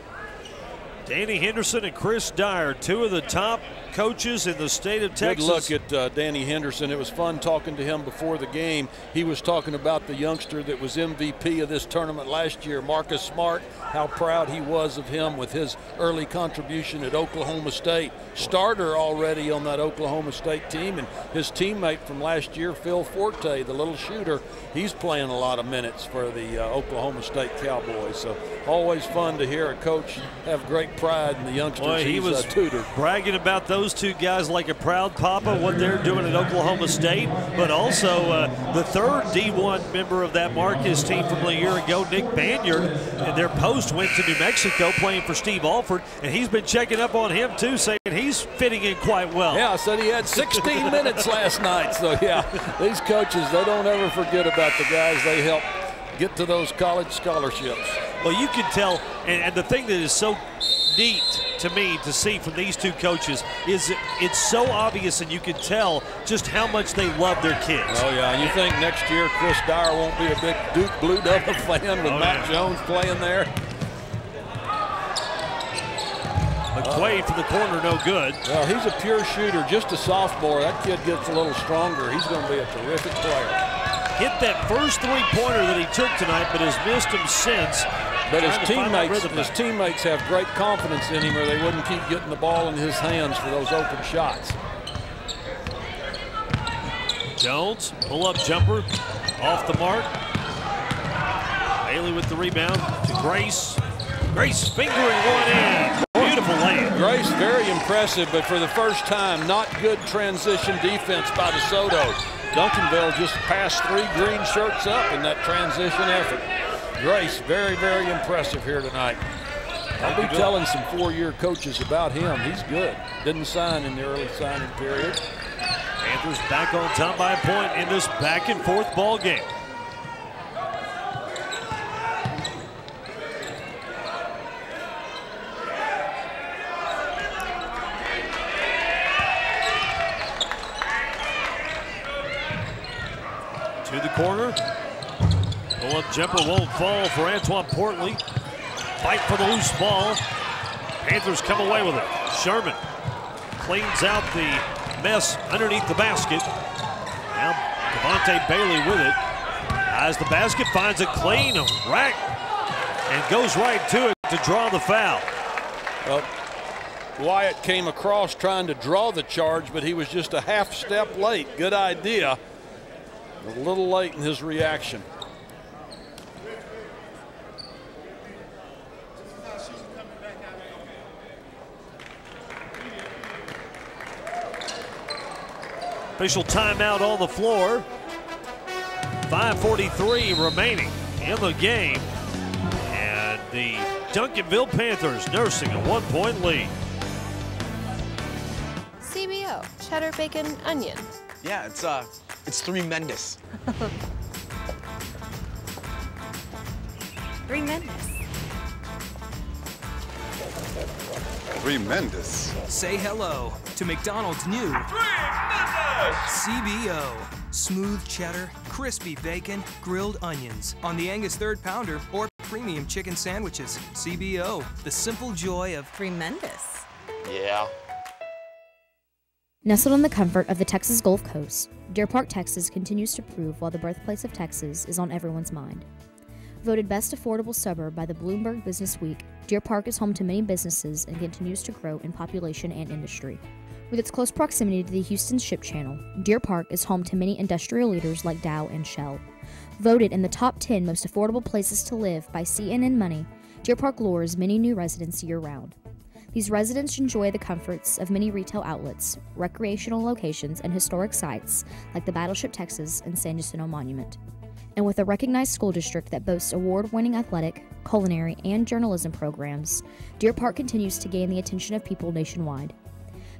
Danny Henderson and Chris Dyer, two of the top coaches in the state of Texas. Good look at Danny Henderson. It was fun talking to him before the game. He was talking about the youngster that was MVP of this tournament last year, Marcus Smart, how proud he was of him with his early contribution at Oklahoma State. Starter already on that Oklahoma State team, and his teammate from last year, Phil Forte, the little shooter, he's playing a lot of minutes for the Oklahoma State Cowboys. So always fun to hear a coach have great pride in the youngsters he was tutored. Bragging about those two guys like a proud papa, what they're doing at Oklahoma State, but also the third D1 member of that Marcus team from a year ago, Nick Banyard, and their post went to New Mexico playing for Steve Alford, and he's been checking up on him too, saying he's fitting in quite well. Yeah, I said he had 16 minutes last night. So yeah, these coaches, they don't ever forget about the guys they help get to those college scholarships. Well, you can tell, and the thing that is so neat to me to see from these two coaches is it's so obvious, and you can tell just how much they love their kids. Oh yeah, and you think next year Chris Dyer won't be a big Duke Blue Devil fan with Matt Jones playing there? McQuaid from the corner, no good. Well, he's a pure shooter, just a sophomore. That kid gets a little stronger. He's going to be a terrific player. Hit that first three-pointer that he took tonight, but has missed him since. But his teammates have great confidence in him, or they wouldn't keep getting the ball in his hands for those open shots. Jones, pull-up jumper, off the mark. Bailey with the rebound to Grace. Grace fingering one in. Beautiful layup. Grace, very impressive, but for the first time, not good transition defense by DeSoto. Duncanville just passed three green shirts up in that transition effort. Grace, very, very impressive here tonight. I'll be telling some four-year coaches about him. He's good. Didn't sign in the early signing period. Panthers back on top by a point in this back-and-forth ball game. To the corner. Pull-up jumper won't fall for Antoine Portley. Fight for the loose ball. Panthers come away with it. Sherman cleans out the mess underneath the basket. Now Devontae Bailey with it. As the basket finds a clean rack and goes right to it to draw the foul. Well, Wyatt came across trying to draw the charge, but he was just a half step late. Good idea. A little late in his reaction. Official timeout on the floor. 5:43 remaining in the game. And the Duncanville Panthers nursing a 1-point lead. CBO, cheddar, bacon, onion. Yeah, it's tremendous. Tremendous. Tremendous. Say hello to McDonald's new CBO. Smooth cheddar, crispy bacon, grilled onions on the Angus 3rd Pounder or premium chicken sandwiches. CBO, the simple joy of tremendous. Yeah. Nestled in the comfort of the Texas Gulf Coast, Deer Park, Texas continues to prove why the birthplace of Texas is on everyone's mind. Voted best affordable suburb by the Bloomberg Business Week, Deer Park is home to many businesses and continues to grow in population and industry. With its close proximity to the Houston Ship Channel, Deer Park is home to many industrial leaders like Dow and Shell. Voted in the top 10 most affordable places to live by CNN Money, Deer Park lures many new residents year-round. These residents enjoy the comforts of many retail outlets, recreational locations, and historic sites like the Battleship Texas and San Jacinto Monument. And with a recognized school district that boasts award-winning athletic, culinary, and journalism programs, Deer Park continues to gain the attention of people nationwide.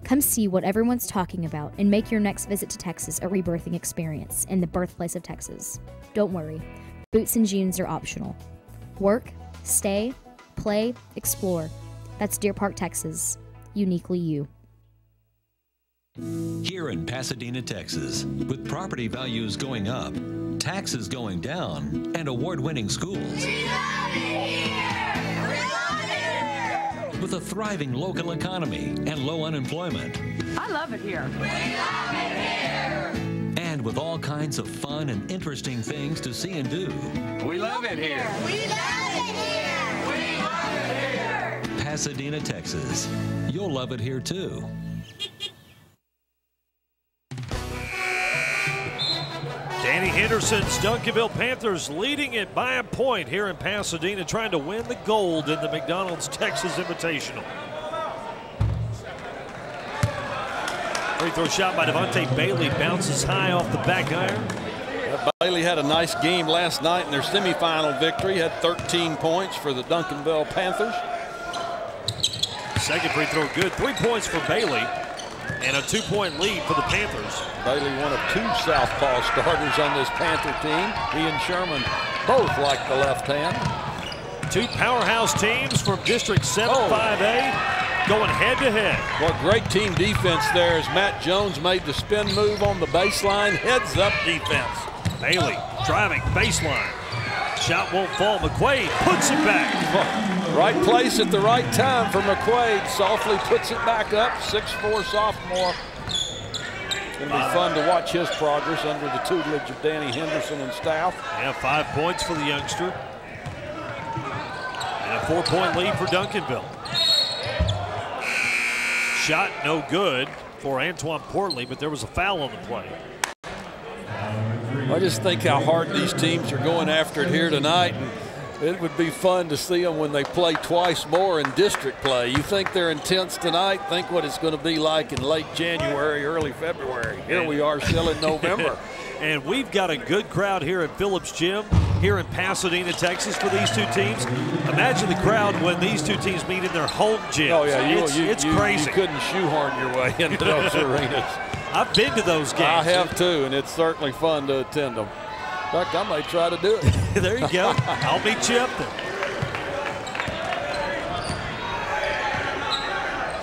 Come see what everyone's talking about and make your next visit to Texas a rebirthing experience in the birthplace of Texas. Don't worry, boots and jeans are optional. Work, stay, play, explore. That's Deer Park, Texas. Uniquely you. Here in Pasadena, Texas, with property values going up, taxes going down, and award-winning schools. We love it here! We love it here! With a thriving local economy and low unemployment. I love it here. We love it here! And with all kinds of fun and interesting things to see and do. We love it here! We love it here! We love it here! Pasadena, Texas. You'll love it here, too. Danny Henderson's Duncanville Panthers leading it by a point here in Pasadena, trying to win the gold in the McDonald's Texas Invitational. Free throw shot by Devontae Bailey, bounces high off the back iron. Bailey had a nice game last night in their semifinal victory, had 13 points for the Duncanville Panthers. Second free throw good, 3 points for Bailey, and a 2-point lead for the Panthers. Bailey, one of 2 southpaw starters on this Panther team. He and Sherman both like the left hand. 2 powerhouse teams from District 7 5A going head to head. Well, great team defense there as Matt Jones made the spin move on the baseline. Heads up defense. Bailey driving baseline. Shot won't fall. McQuaid puts it back. Right place at the right time for McQuaid. Softly puts it back up. 6'4" sophomore. It's going to be fun to watch his progress under the tutelage of Danny Henderson and staff. Yeah, 5 points for the youngster. And a 4-point lead for Duncanville. Shot no good for Antoine Portley, but there was a foul on the play. I just think how hard these teams are going after it here tonight, and it would be fun to see them when they play twice more in district play. You think they're intense tonight, think what it's going to be like in late January, early February. Here we are still in November. And we've got a good crowd here at Phillips Gym here in Pasadena, Texas for these 2 teams. Imagine the crowd when these 2 teams meet in their home gyms. Oh, yeah, it's crazy. You couldn't shoehorn your way into those arenas. I've been to those games. I have too, and it's certainly fun to attend them. In fact, I may try to do it. There you go. I'll meet you up there.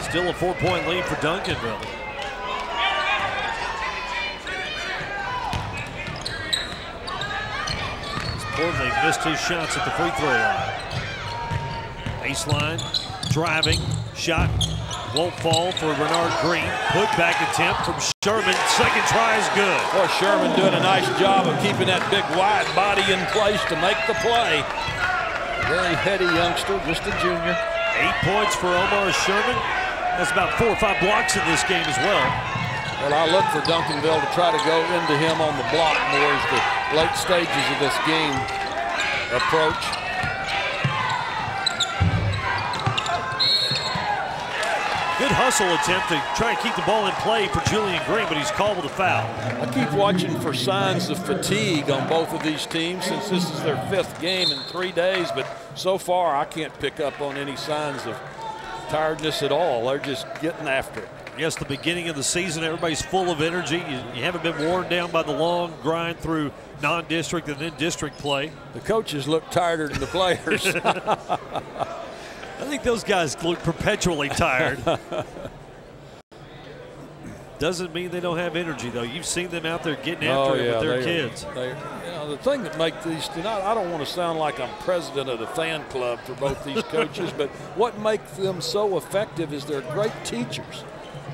Still a 4-point lead for Duncanville. Portley missed his shots at the free throw line. Baseline, driving, shot won't fall for Renard Green. Put back attempt from Sherman. Second try is good. Boy, Sherman doing a nice job of keeping that big wide body in place to make the play. Very heady youngster, just a junior. 8 points for Omar Sherman. That's about 4 or 5 blocks in this game as well. Well, I look for Duncanville to try to go into him on the block more as the late stages of this game approach. Good hustle attempt to try and keep the ball in play for Julian Green, but he's called with a foul. I keep watching for signs of fatigue on both of these teams since this is their 5th game in 3 days, but so far I can't pick up on any signs of tiredness at all. They're just getting after it. Yes, the beginning of the season, everybody's full of energy. You haven't been worn down by the long grind through non-district and then district play. The coaches look tired than the players. I think those guys look perpetually tired. Doesn't mean they don't have energy, though. You've seen them out there getting after it with their kids. The thing that makes these tonight, I don't want to sound like I'm president of the fan club for both these coaches, but what makes them so effective is they're great teachers.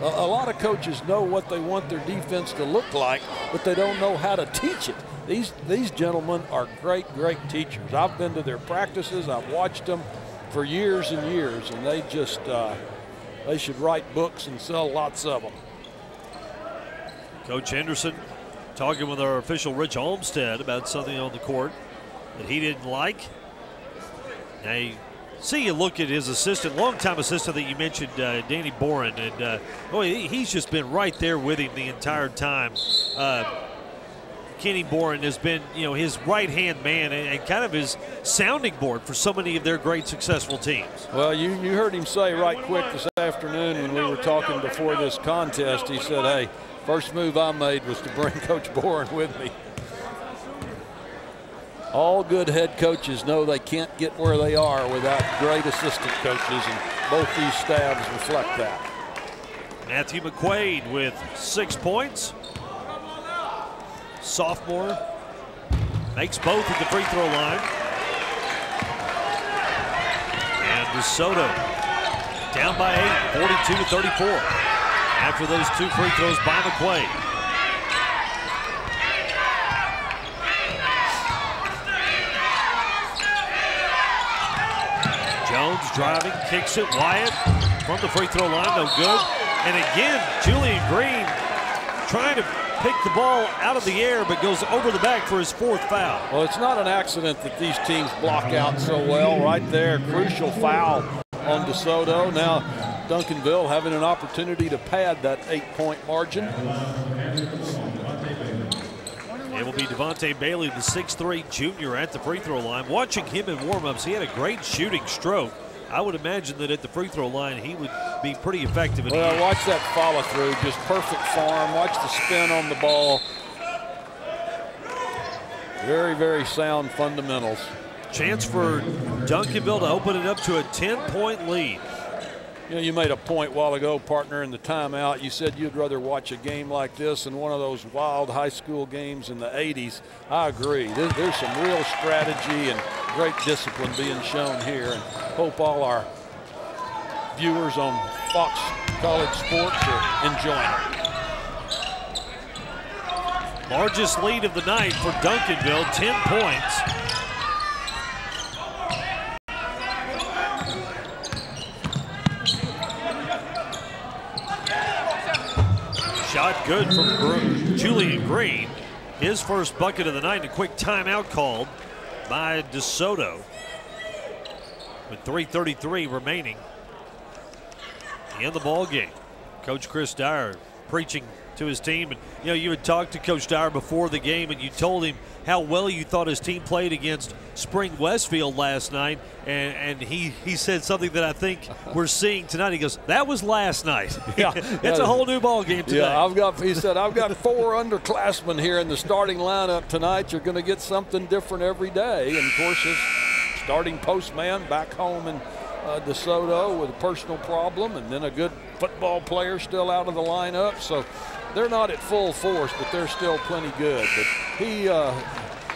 A lot of coaches know what they want their defense to look like, but they don't know how to teach it. These gentlemen are great teachers. I've been to their practices. I've watched them for years and years, and they just they should write books and sell lots of them. Coach Henderson talking with our official Rich Olmstead about something on the court that he didn't like. Now you see a look at his assistant, longtime assistant that you mentioned, Danny Boren, and boy, he's just been right there with him the entire time. Kenny Boren has been, his right-hand man and kind of his sounding board for so many of their great successful teams. Well, you heard him say right quick this afternoon when we were talking before this contest, he said, hey, first move I made was to bring Coach Boren with me. all good head coaches know they can't get where they are without great assistant coaches, and both these staffs reflect that. Matthew McQuaid with 6 points. Sophomore makes both at the free throw line. And Desoto down by 8, 42-34. After those 2 free throws by McQuaid. Jones driving, kicks it. Wyatt from the free throw line, no good. And again, Julian Green trying to pick the ball out of the air, but goes over the back for his 4th foul. Well, it's not an accident that these teams block out so well. Right there, crucial foul on Desoto. Now Duncanville having an opportunity to pad that 8-point margin. It will be Devontae Bailey, the 6'3" junior, at the free throw line. Watching him in warmups, he had a great shooting stroke. I would imagine that at the free throw line, he would be pretty effective. Well, watch that follow through, just perfect form. Watch the spin on the ball. Very, very sound fundamentals. Chance for Duncanville to open it up to a 10-point lead. You know, you made a point a while ago, partner, in the timeout. You said you'd rather watch a game like this than one of those wild high school games in the 80s. I agree. There's some real strategy and great discipline being shown here, and hope all our viewers on Fox College Sports are enjoying it. Largest lead of the night for Duncanville, 10 points. Shot good from Julian Green. His first bucket of the night. A quick timeout called by Desoto with 3:33 remaining in the ball game. Coach Chris Dyer preaching to his team. And you know, you had talked to Coach Dyer before the game, and you told him how well you thought his team played against Spring Westfield last night, and he said something that I think we're seeing tonight. He goes, "That was last night." Yeah, it's a whole new ball game today. Yeah, he said, I've got 4 underclassmen here in the starting lineup tonight. You're going to get something different every day. And of course, his starting postman back home in Desoto with a personal problem, and then a good football player still out of the lineup. So they're not at full force, but they're still plenty good. But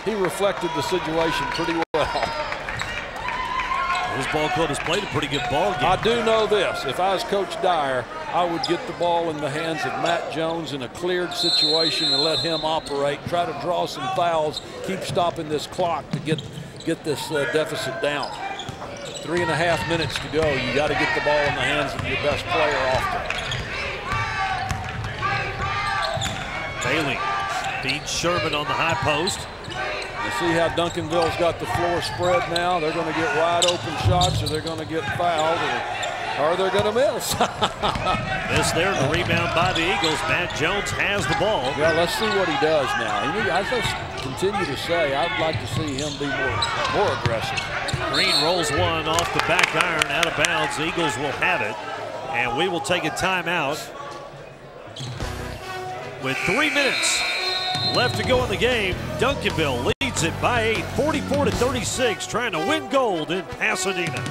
he reflected the situation pretty well. His ball club has played a pretty good ball game. I do know this. If I was Coach Dyer, I would get the ball in the hands of Matt Jones in a cleared situation and let him operate, try to draw some fouls, keep stopping this clock to get this deficit down. 3.5 minutes to go. You got to get the ball in the hands of your best player often. Bailey feeds Sherman on the high post. You see how Duncanville's got the floor spread now. They're going to get wide open shots, or they're going to get fouled, or they're going to miss. Miss there, the rebound by the Eagles. Matt Jones has the ball. Yeah, let's see what he does now. As I continue to say, I'd like to see him be more aggressive. Green rolls one off the back iron, out of bounds. The Eagles will have it, and we will take a timeout with 3 minutes left to go in the game. Duncanville leads it by 8, 44-36, trying to win gold in Pasadena.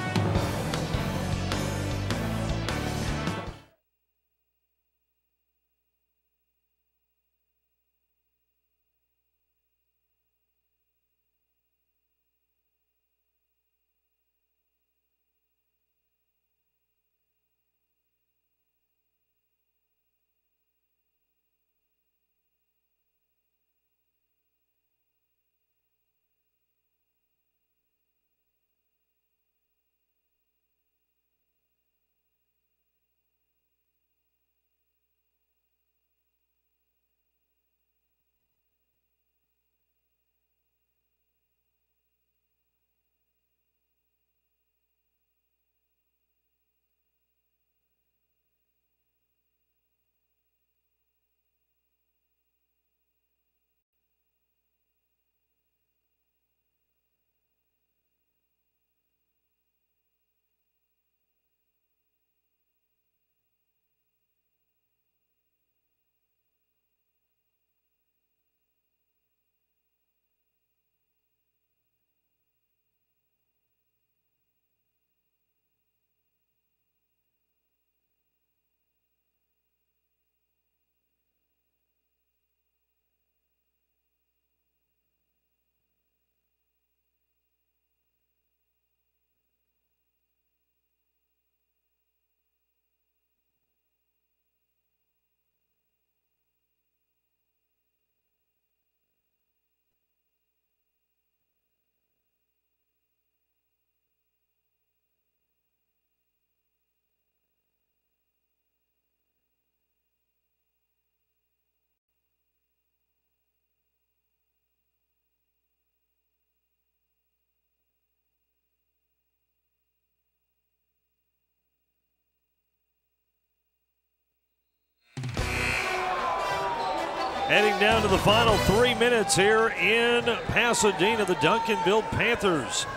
Heading down to the final 3 minutes here in Pasadena, the Duncanville Panthers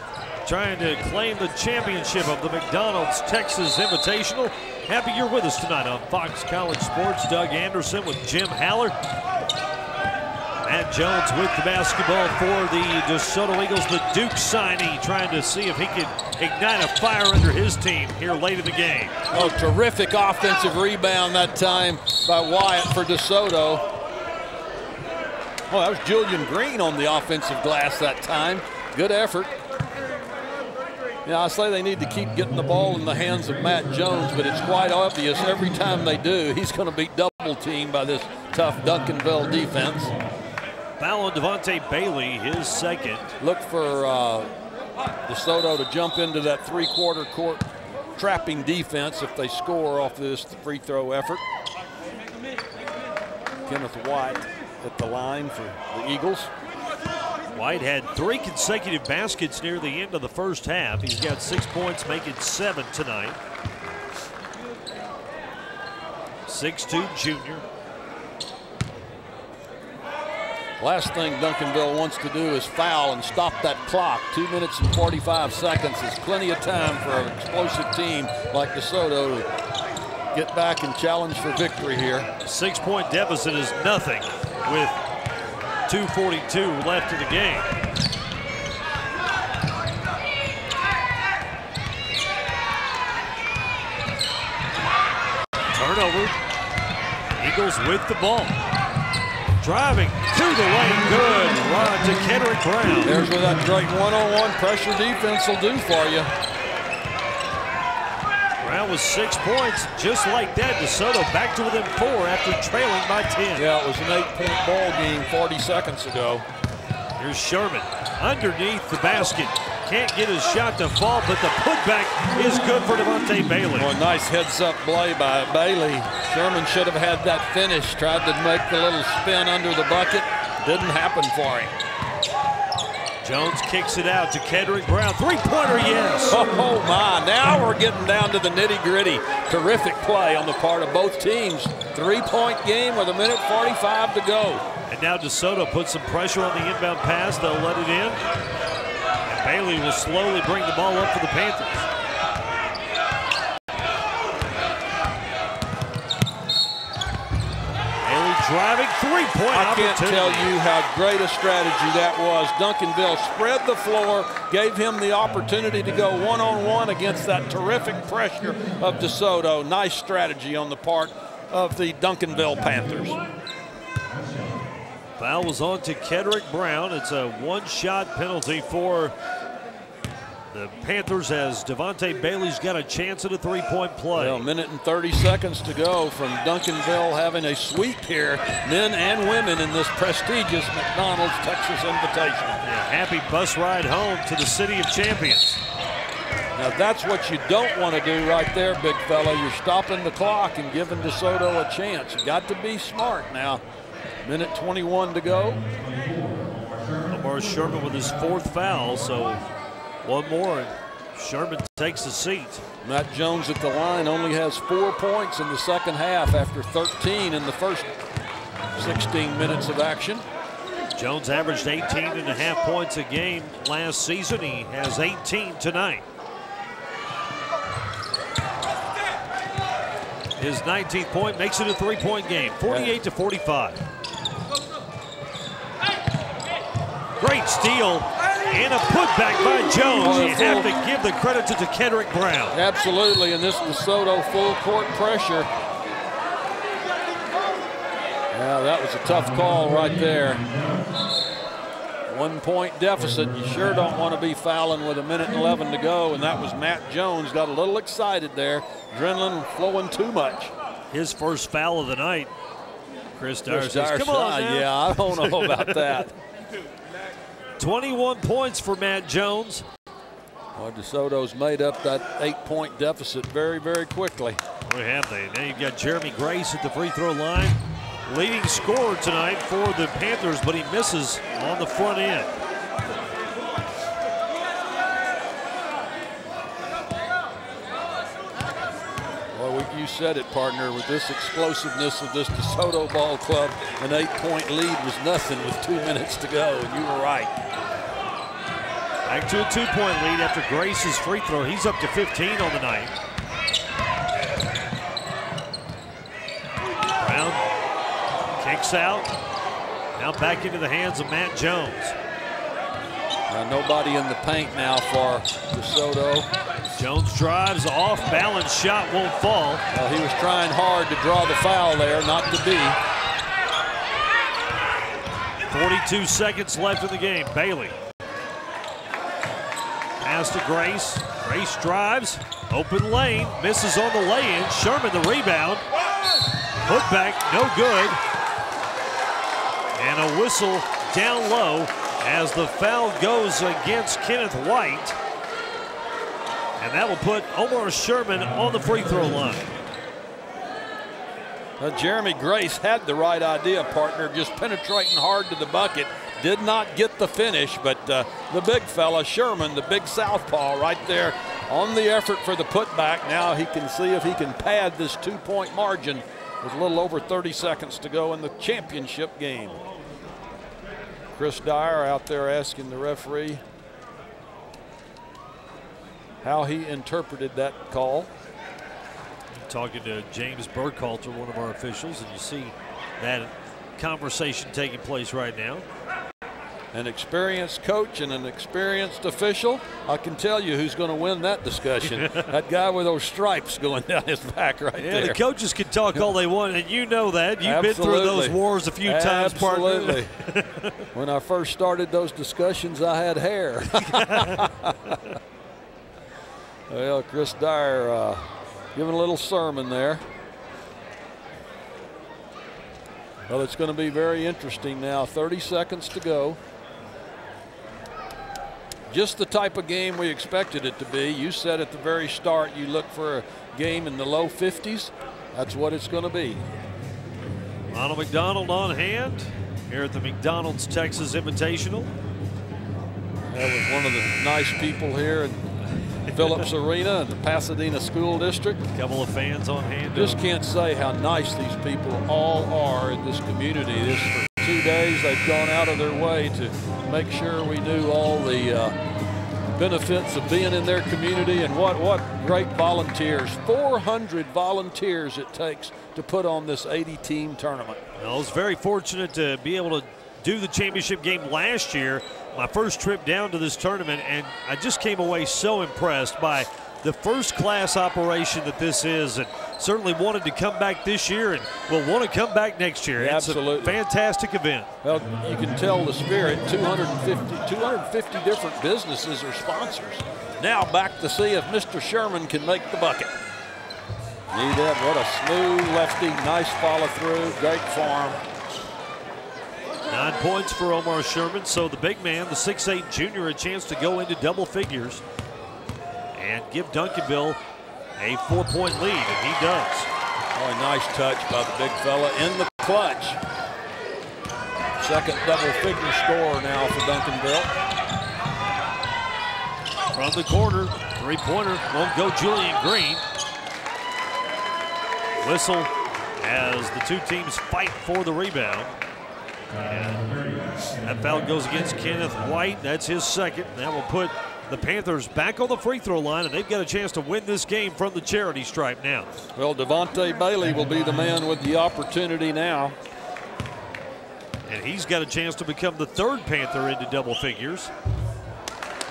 trying to claim the championship of the McDonald's Texas Invitational. Happy you're with us tonight on Fox College Sports. Doug Anderson with Jim Haller. Matt Jones with the basketball for the DeSoto Eagles. The Duke signee trying to see if he can ignite a fire under his team here late in the game. Oh, terrific offensive rebound that time by Wyatt for DeSoto. Oh, that was Julian Green on the offensive glass that time. Good effort. Yeah, I say they need to keep getting the ball in the hands of Matt Jones, but it's quite obvious every time they do, he's going to be double teamed by this tough Duncanville defense. Foul on Devontae Bailey, his second. Look for DeSoto to jump into that three-quarter court trapping defense if they score off this free throw effort. Kenneth White at the line for the Eagles. White had 3 consecutive baskets near the end of the first half. He's got 6 points, making 7 tonight. 6'2" junior. Last thing Duncanville wants to do is foul and stop that clock. 2 minutes and 45 seconds is plenty of time for an explosive team like DeSoto to get back and challenge for victory here. 6-point deficit is nothing with 2:42 left in the game. Turnover. Eagles with the ball. Driving to the lane, good. Rod to Kendrick Brown. There's where that great one-on-one pressure defense will do for you. Brown with 6 points, just like that. DeSoto back to within 4 after trailing by 10. Yeah, it was an 8-point ball game 40 seconds ago. Here's Sherman underneath the basket. Can't get his shot to fall, but the putback is good for Devontae Bailey. Oh, nice heads-up play by Bailey. Sherman should have had that finish. Tried to make the little spin under the bucket. Didn't happen for him. Jones kicks it out to Kendrick Brown. Three-pointer, yes. Oh, my. Now we're getting down to the nitty-gritty. Terrific play on the part of both teams. 3-point game with 1:45 to go. And now DeSoto puts some pressure on the inbound pass. They'll let it in. And Bailey will slowly bring the ball up for the Panthers. Driving three-point I opportunity. can't tell you how great a strategy that was. Duncanville spread the floor, gave him the opportunity to go one-on-one against that terrific pressure of DeSoto. Nice strategy on the part of the Duncanville Panthers. Foul was on to Kendrick Brown. It's a one-shot penalty for the Panthers as Devontae Bailey's got a chance at a three-point play. Well, 1 minute and 30 seconds to go from Duncanville having a sweep here, men and women, in this prestigious McDonald's Texas Invitational. Yeah, happy bus ride home to the City of Champions. Now that's what you don't want to do right there, big fella. You're stopping the clock and giving DeSoto a chance. You got to be smart now. 1:21 to go. Lamar Sherman with his 4th foul, so one more and Sherman takes a seat. Matt Jones at the line only has 4 points in the second half after 13 in the first 16 minutes of action. Jones averaged 18.5 points a game last season. He has 18 tonight. His 19th point makes it a 3-point game, 48-45. Great steal and a putback by Jones. You have to give the credit to Kendrick Brown. Absolutely, and this DeSoto full court pressure. Yeah, that was a tough call right there. 1-point deficit. You sure don't want to be fouling with 1:11 to go, and that was Matt Jones. Got a little excited there. Adrenaline flowing too much. His first foul of the night. Chris Dyer says, come on now. Yeah, I don't know about that. 21 points for Matt Jones. Well, DeSoto's made up that 8-point deficit very, very quickly. Boy, have they. Now you've got Jeremy Grace at the free throw line. Leading scorer tonight for the Panthers, but he misses on the front end. Well, we you said it, partner. With this explosiveness of this DeSoto ball club, an 8-point lead was nothing with 2 minutes to go, and you were right. Back to a 2-point lead after Grace's free throw. He's up to 15 on the night. Brown kicks out. Now back into the hands of Matt Jones. Nobody in the paint now for DeSoto. Jones drives, off balance shot, won't fall. Well, he was trying hard to draw the foul there, not to be. 42 seconds left in the game. Bailey. Pass to Grace. Grace drives, open lane, misses on the lay-in. Sherman the rebound. Put back, no good. And a whistle down low as the foul goes against Kenneth White. And that will put Omar Sherman on the free throw line. Jeremy Grace had the right idea, partner, just penetrating hard to the bucket. Did not get the finish, but the big fella, Sherman, the big southpaw right there on the effort for the putback. Now he can see if he can pad this 2-point margin with a little over 30 seconds to go in the championship game. Chris Dyer out there asking the referee how he interpreted that call. Talking to James Burkhalter, one of our officials, and you see that conversation taking place right now. An experienced coach and an experienced official. I can tell you who's going to win that discussion. That guy with those stripes going down his back right there. Yeah, the coaches can talk all they want, and you know that. You've been through those wars a few times, partner. Absolutely. When I first started those discussions, I had hair. Well, Chris Dyer giving a little sermon there. Well, it's going to be very interesting now. 30 seconds to go. Just the type of game we expected it to be. You said at the very start you look for a game in the low 50s. That's what it's going to be. Ronald McDonald on hand here at the McDonald's Texas Invitational. That was one of the nice people here in Phillips Arena in the Pasadena School District. A couple of fans on hand. Just can't say how nice these people all are in this community. This for 2 days they've gone out of their way to make sure we knew all the benefits of being in their community, and what great volunteers. 400 volunteers it takes to put on this 80-team tournament. I was very fortunate to be able to do the championship game last year, my first trip down to this tournament, and I just came away so impressed by the first-class operation that this is, and certainly wanted to come back this year and will want to come back next year. Yeah, it's absolutely. a fantastic event. Well, you can tell the spirit. 250 different businesses are sponsors. Now back to see if Mr. Sherman can make the bucket. Need that. What a smooth lefty. Nice follow through. Great form. 9 points for Omar Sherman, so the big man, the 6'8 junior, a chance to go into double figures and give Duncanville a 4-point lead, and he does. Oh, a nice touch by the big fella in the clutch. Second double-figure score now for Duncanville. From the corner, three-pointer won't go. Julian Green. Whistle as the two teams fight for the rebound. And that foul goes against Kenneth White. That's his second. That will put the Panthers back on the free throw line, and they've got a chance to win this game from the charity stripe now. Well, Devontae Bailey will be the man with the opportunity now. And he's got a chance to become the third Panther into double figures.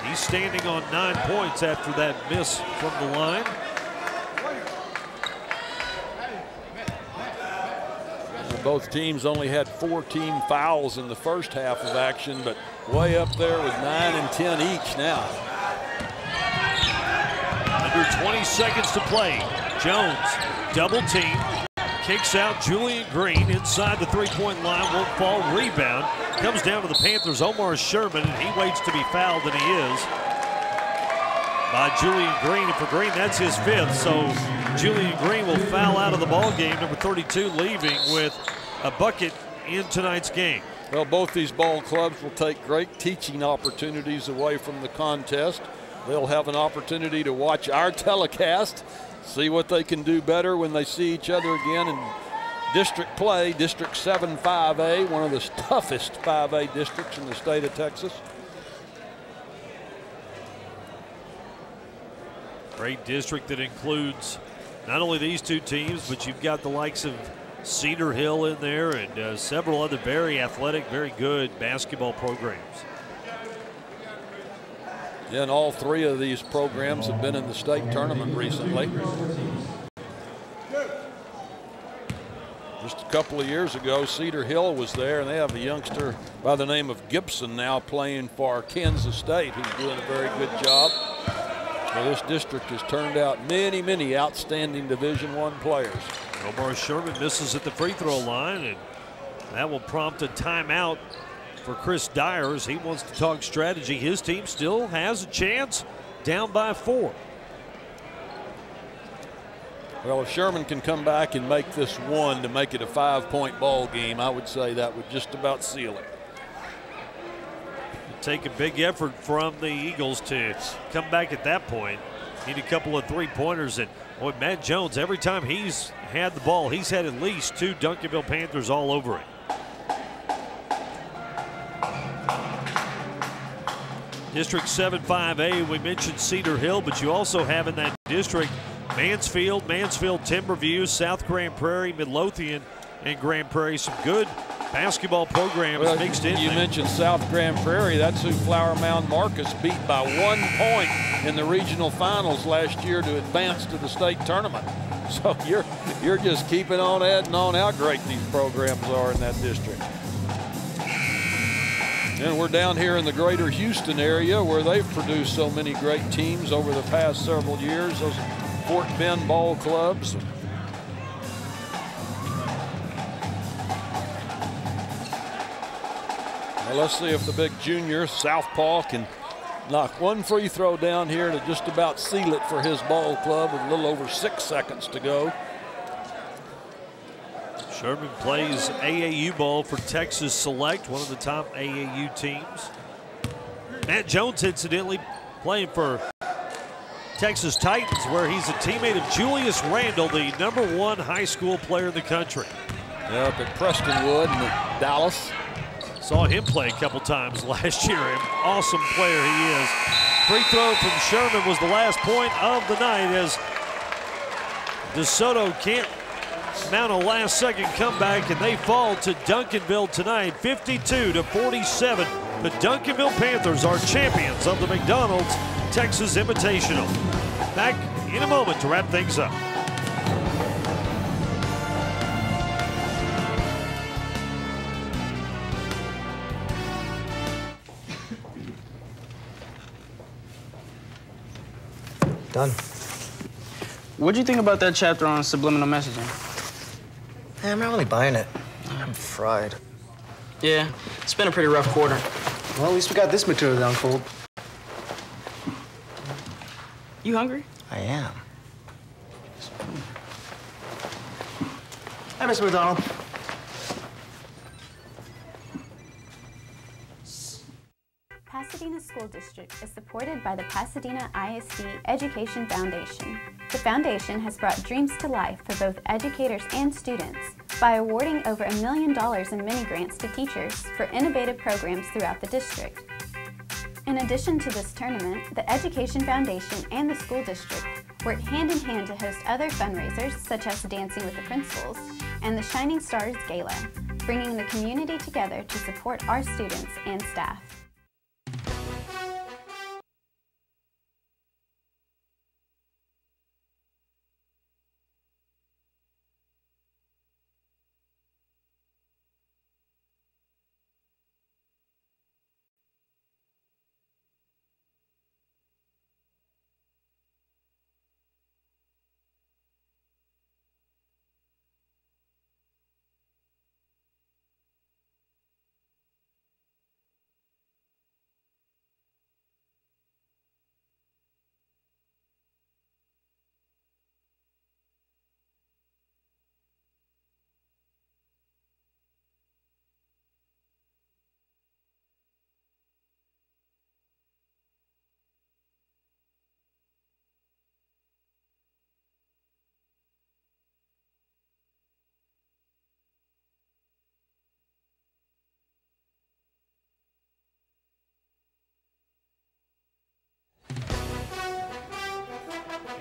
He's standing on 9 points after that miss from the line. Both teams only had 4 team fouls in the first half of action, but way up there with 9 and 10 each now. Under 20 seconds to play. Jones, double team, kicks out Julian Green inside the three-point line, won't fall, rebound. Comes down to the Panthers, Omar Sherman, and he waits to be fouled, and he is. By Julian Green, and for Green, that's his 5th, so Julian Green will foul out of the ball game, number 32, leaving with a bucket in tonight's game. Well, both these ball clubs will take great teaching opportunities away from the contest. They'll have an opportunity to watch our telecast, see what they can do better when they see each other again in district play. District 7 5A, one of the toughest 5A districts in the state of Texas. Great district that includes not only these two teams, but you've got the likes of Cedar Hill in there and several other very athletic, very good basketball programs. Yeah, and all three of these programs have been in the state tournament recently. Just a couple of years ago, Cedar Hill was there, and they have a youngster by the name of Gibson now playing for Kansas State, who's doing a very good job. So this district has turned out many, many outstanding Division I players. Omar Sherman misses at the free throw line, and that will prompt a timeout for Chris Dyers. He wants to talk strategy. His team still has a chance, down by 4. Well, if Sherman can come back and make this one to make it a 5-point ball game, I would say that would just about seal it. It'd take a big effort from the Eagles to come back at that point. Need a couple of three-pointers, and boy, Matt Jones, every time he's had the ball, he's had at least 2 Duncanville Panthers all over it. District 7 5A, we mentioned Cedar Hill, but you also have in that district Mansfield, Timberview, South Grand Prairie, Midlothian, and Grand Prairie. Some good basketball programs mixed in. You mentioned South Grand Prairie. That's who Flower Mound Marcus beat by 1 point in the regional finals last year to advance to the state tournament. So you're just keeping on adding on how great these programs are in that district. And we're down here in the greater Houston area where they've produced so many great teams over the past several years. Those Fort Bend ball clubs. Well, let's see if the big junior Southpaw can knock one free throw down here to just about seal it for his ball club with a little over 6 seconds to go. Sherman plays AAU ball for Texas Select, one of the top AAU teams. Matt Jones, incidentally, playing for Texas Titans, where he's a teammate of Julius Randle, the #1 high school player in the country. Yeah, up at Prestonwood in Dallas. Saw him play a couple times last year. An awesome player he is. Free throw from Sherman was the last point of the night as Desoto can't mount a last-second comeback, and they fall to Duncanville tonight, 52-47. The Duncanville Panthers are champions of the McDonald's Texas Invitational. Back in a moment to wrap things up. Done. What'd you think about that chapter on subliminal messaging? I'm not really buying it. I'm fried. Yeah, it's been a pretty rough quarter. Well, at least we got this material to unfold. You hungry? I am. Hi, Mr. McDonald. Pasadena School District is supported by the Pasadena ISD Education Foundation. The foundation has brought dreams to life for both educators and students by awarding over $1 million in mini grants to teachers for innovative programs throughout the district. In addition to this tournament, the Education Foundation and the school district work hand in hand to host other fundraisers such as Dancing with the Principals and the Shining Stars Gala, bringing the community together to support our students and staff.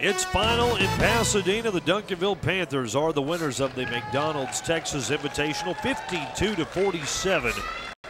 It's final in Pasadena. The Duncanville Panthers are the winners of the McDonald's Texas Invitational, 52-47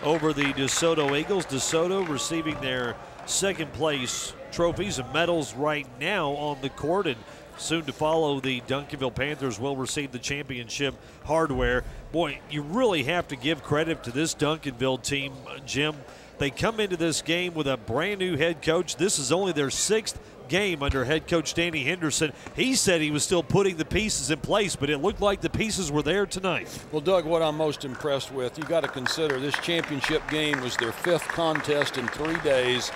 over the Desoto Eagles. Desoto receiving their second place trophies and medals right now on the court, and soon to follow, the Duncanville Panthers will receive the championship hardware. Boy, you really have to give credit to this Duncanville team, Jim. They come into this game with a brand new head coach. This is only their 6th game under head coach Danny Henderson. He said he was still putting the pieces in place, but it looked like the pieces were there tonight. Well, Doug, what I'm most impressed with, you got to consider this championship game was their 5th contest in 3 days.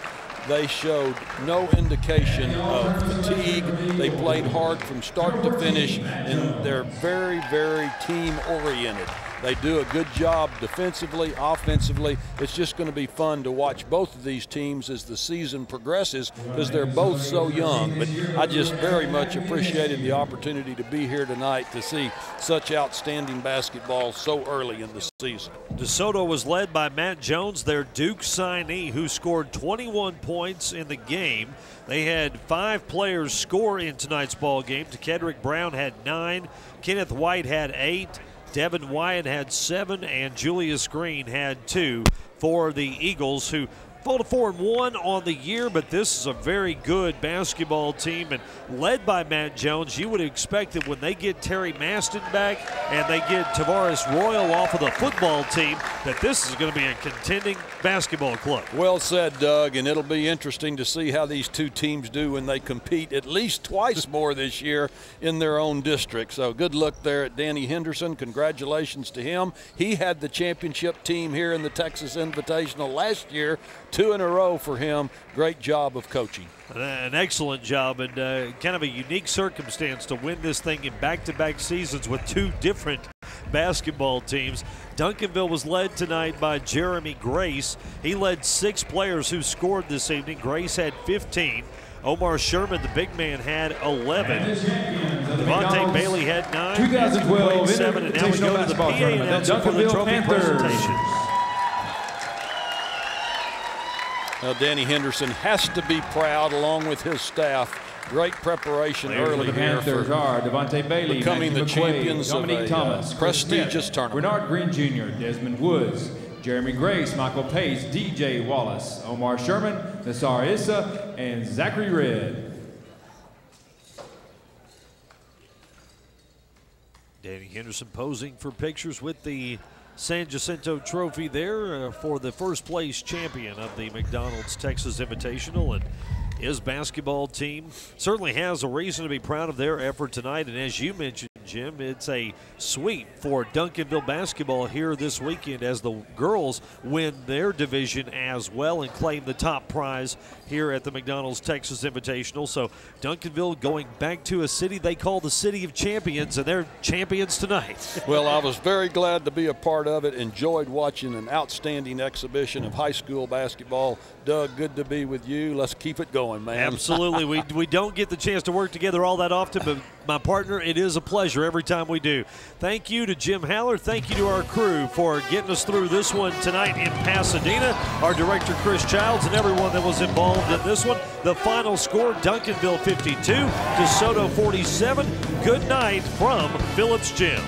They showed no indication of fatigue. They played hard from start to finish, and they're very, very team-oriented. They do a good job defensively, offensively. It's just going to be fun to watch both of these teams as the season progresses because they're both so young. But I just very much appreciated the opportunity to be here tonight to see such outstanding basketball so early in the season. DeSoto was led by Matt Jones, their Duke signee, who scored 21 points in the game. They had 5 players score in tonight's ball game. Kedrick Brown had 9, Kenneth White had 8, Devin Wyatt had 7, and Julius Green had 2 for the Eagles, who fall to 4-1 on the year, but this is a very good basketball team, and led by Matt Jones. You would expect that when they get Terry Maston back and they get Tavares Royal off of the football team, that this is going to be a contending basketball club. Well said, Doug, and it'll be interesting to see how these two teams do when they compete at least twice more this year in their own district. So good luck there at Danny Henderson. Congratulations to him. He had the championship team here in the Texas Invitational last year. 2 in a row for him. Great job of coaching. An excellent job, and kind of a unique circumstance to win this thing in back-to-back seasons with 2 different basketball teams. Duncanville was led tonight by Jeremy Grace. He led 6 players who scored this evening. Grace had 15. Omar Sherman, the big man, had 11. Devontae Bailey had 9. 2012 7, and now we go to the PA announcer for the trophy presentation. Now, Danny Henderson has to be proud, along with his staff. Great preparation early the here Panthers for are Devontae Bailey, becoming the champions Dominique of Thomas, a prestigious tournament. Bernard Green Jr., Desmond Woods, Jeremy Grace, Michael Pace, DJ Wallace, Omar Sherman, Nassar Issa, and Zachary Red. Danny Henderson posing for pictures with the San Jacinto Trophy there for the first place champion of the McDonald's Texas Invitational, and his basketball team certainly has a reason to be proud of their effort tonight. And as you mentioned, Jim, it's a sweep for Duncanville basketball here this weekend as the girls win their division as well and claim the top prize here at the McDonald's Texas Invitational. So Duncanville going back to a city they call the City of Champions, and they're champions tonight. Well, I was very glad to be a part of it. Enjoyed watching an outstanding exhibition of high school basketball. Doug, good to be with you. Let's keep it going, man. Absolutely. we don't get the chance to work together all that often, but my partner, it is a pleasure every time we do. Thank you to Jim Haller. Thank you to our crew for getting us through this one tonight in Pasadena. Our director, Chris Childs, and everyone that was involved in this one. The final score, Duncanville 52, DeSoto 47. Good night from Phillips Gym.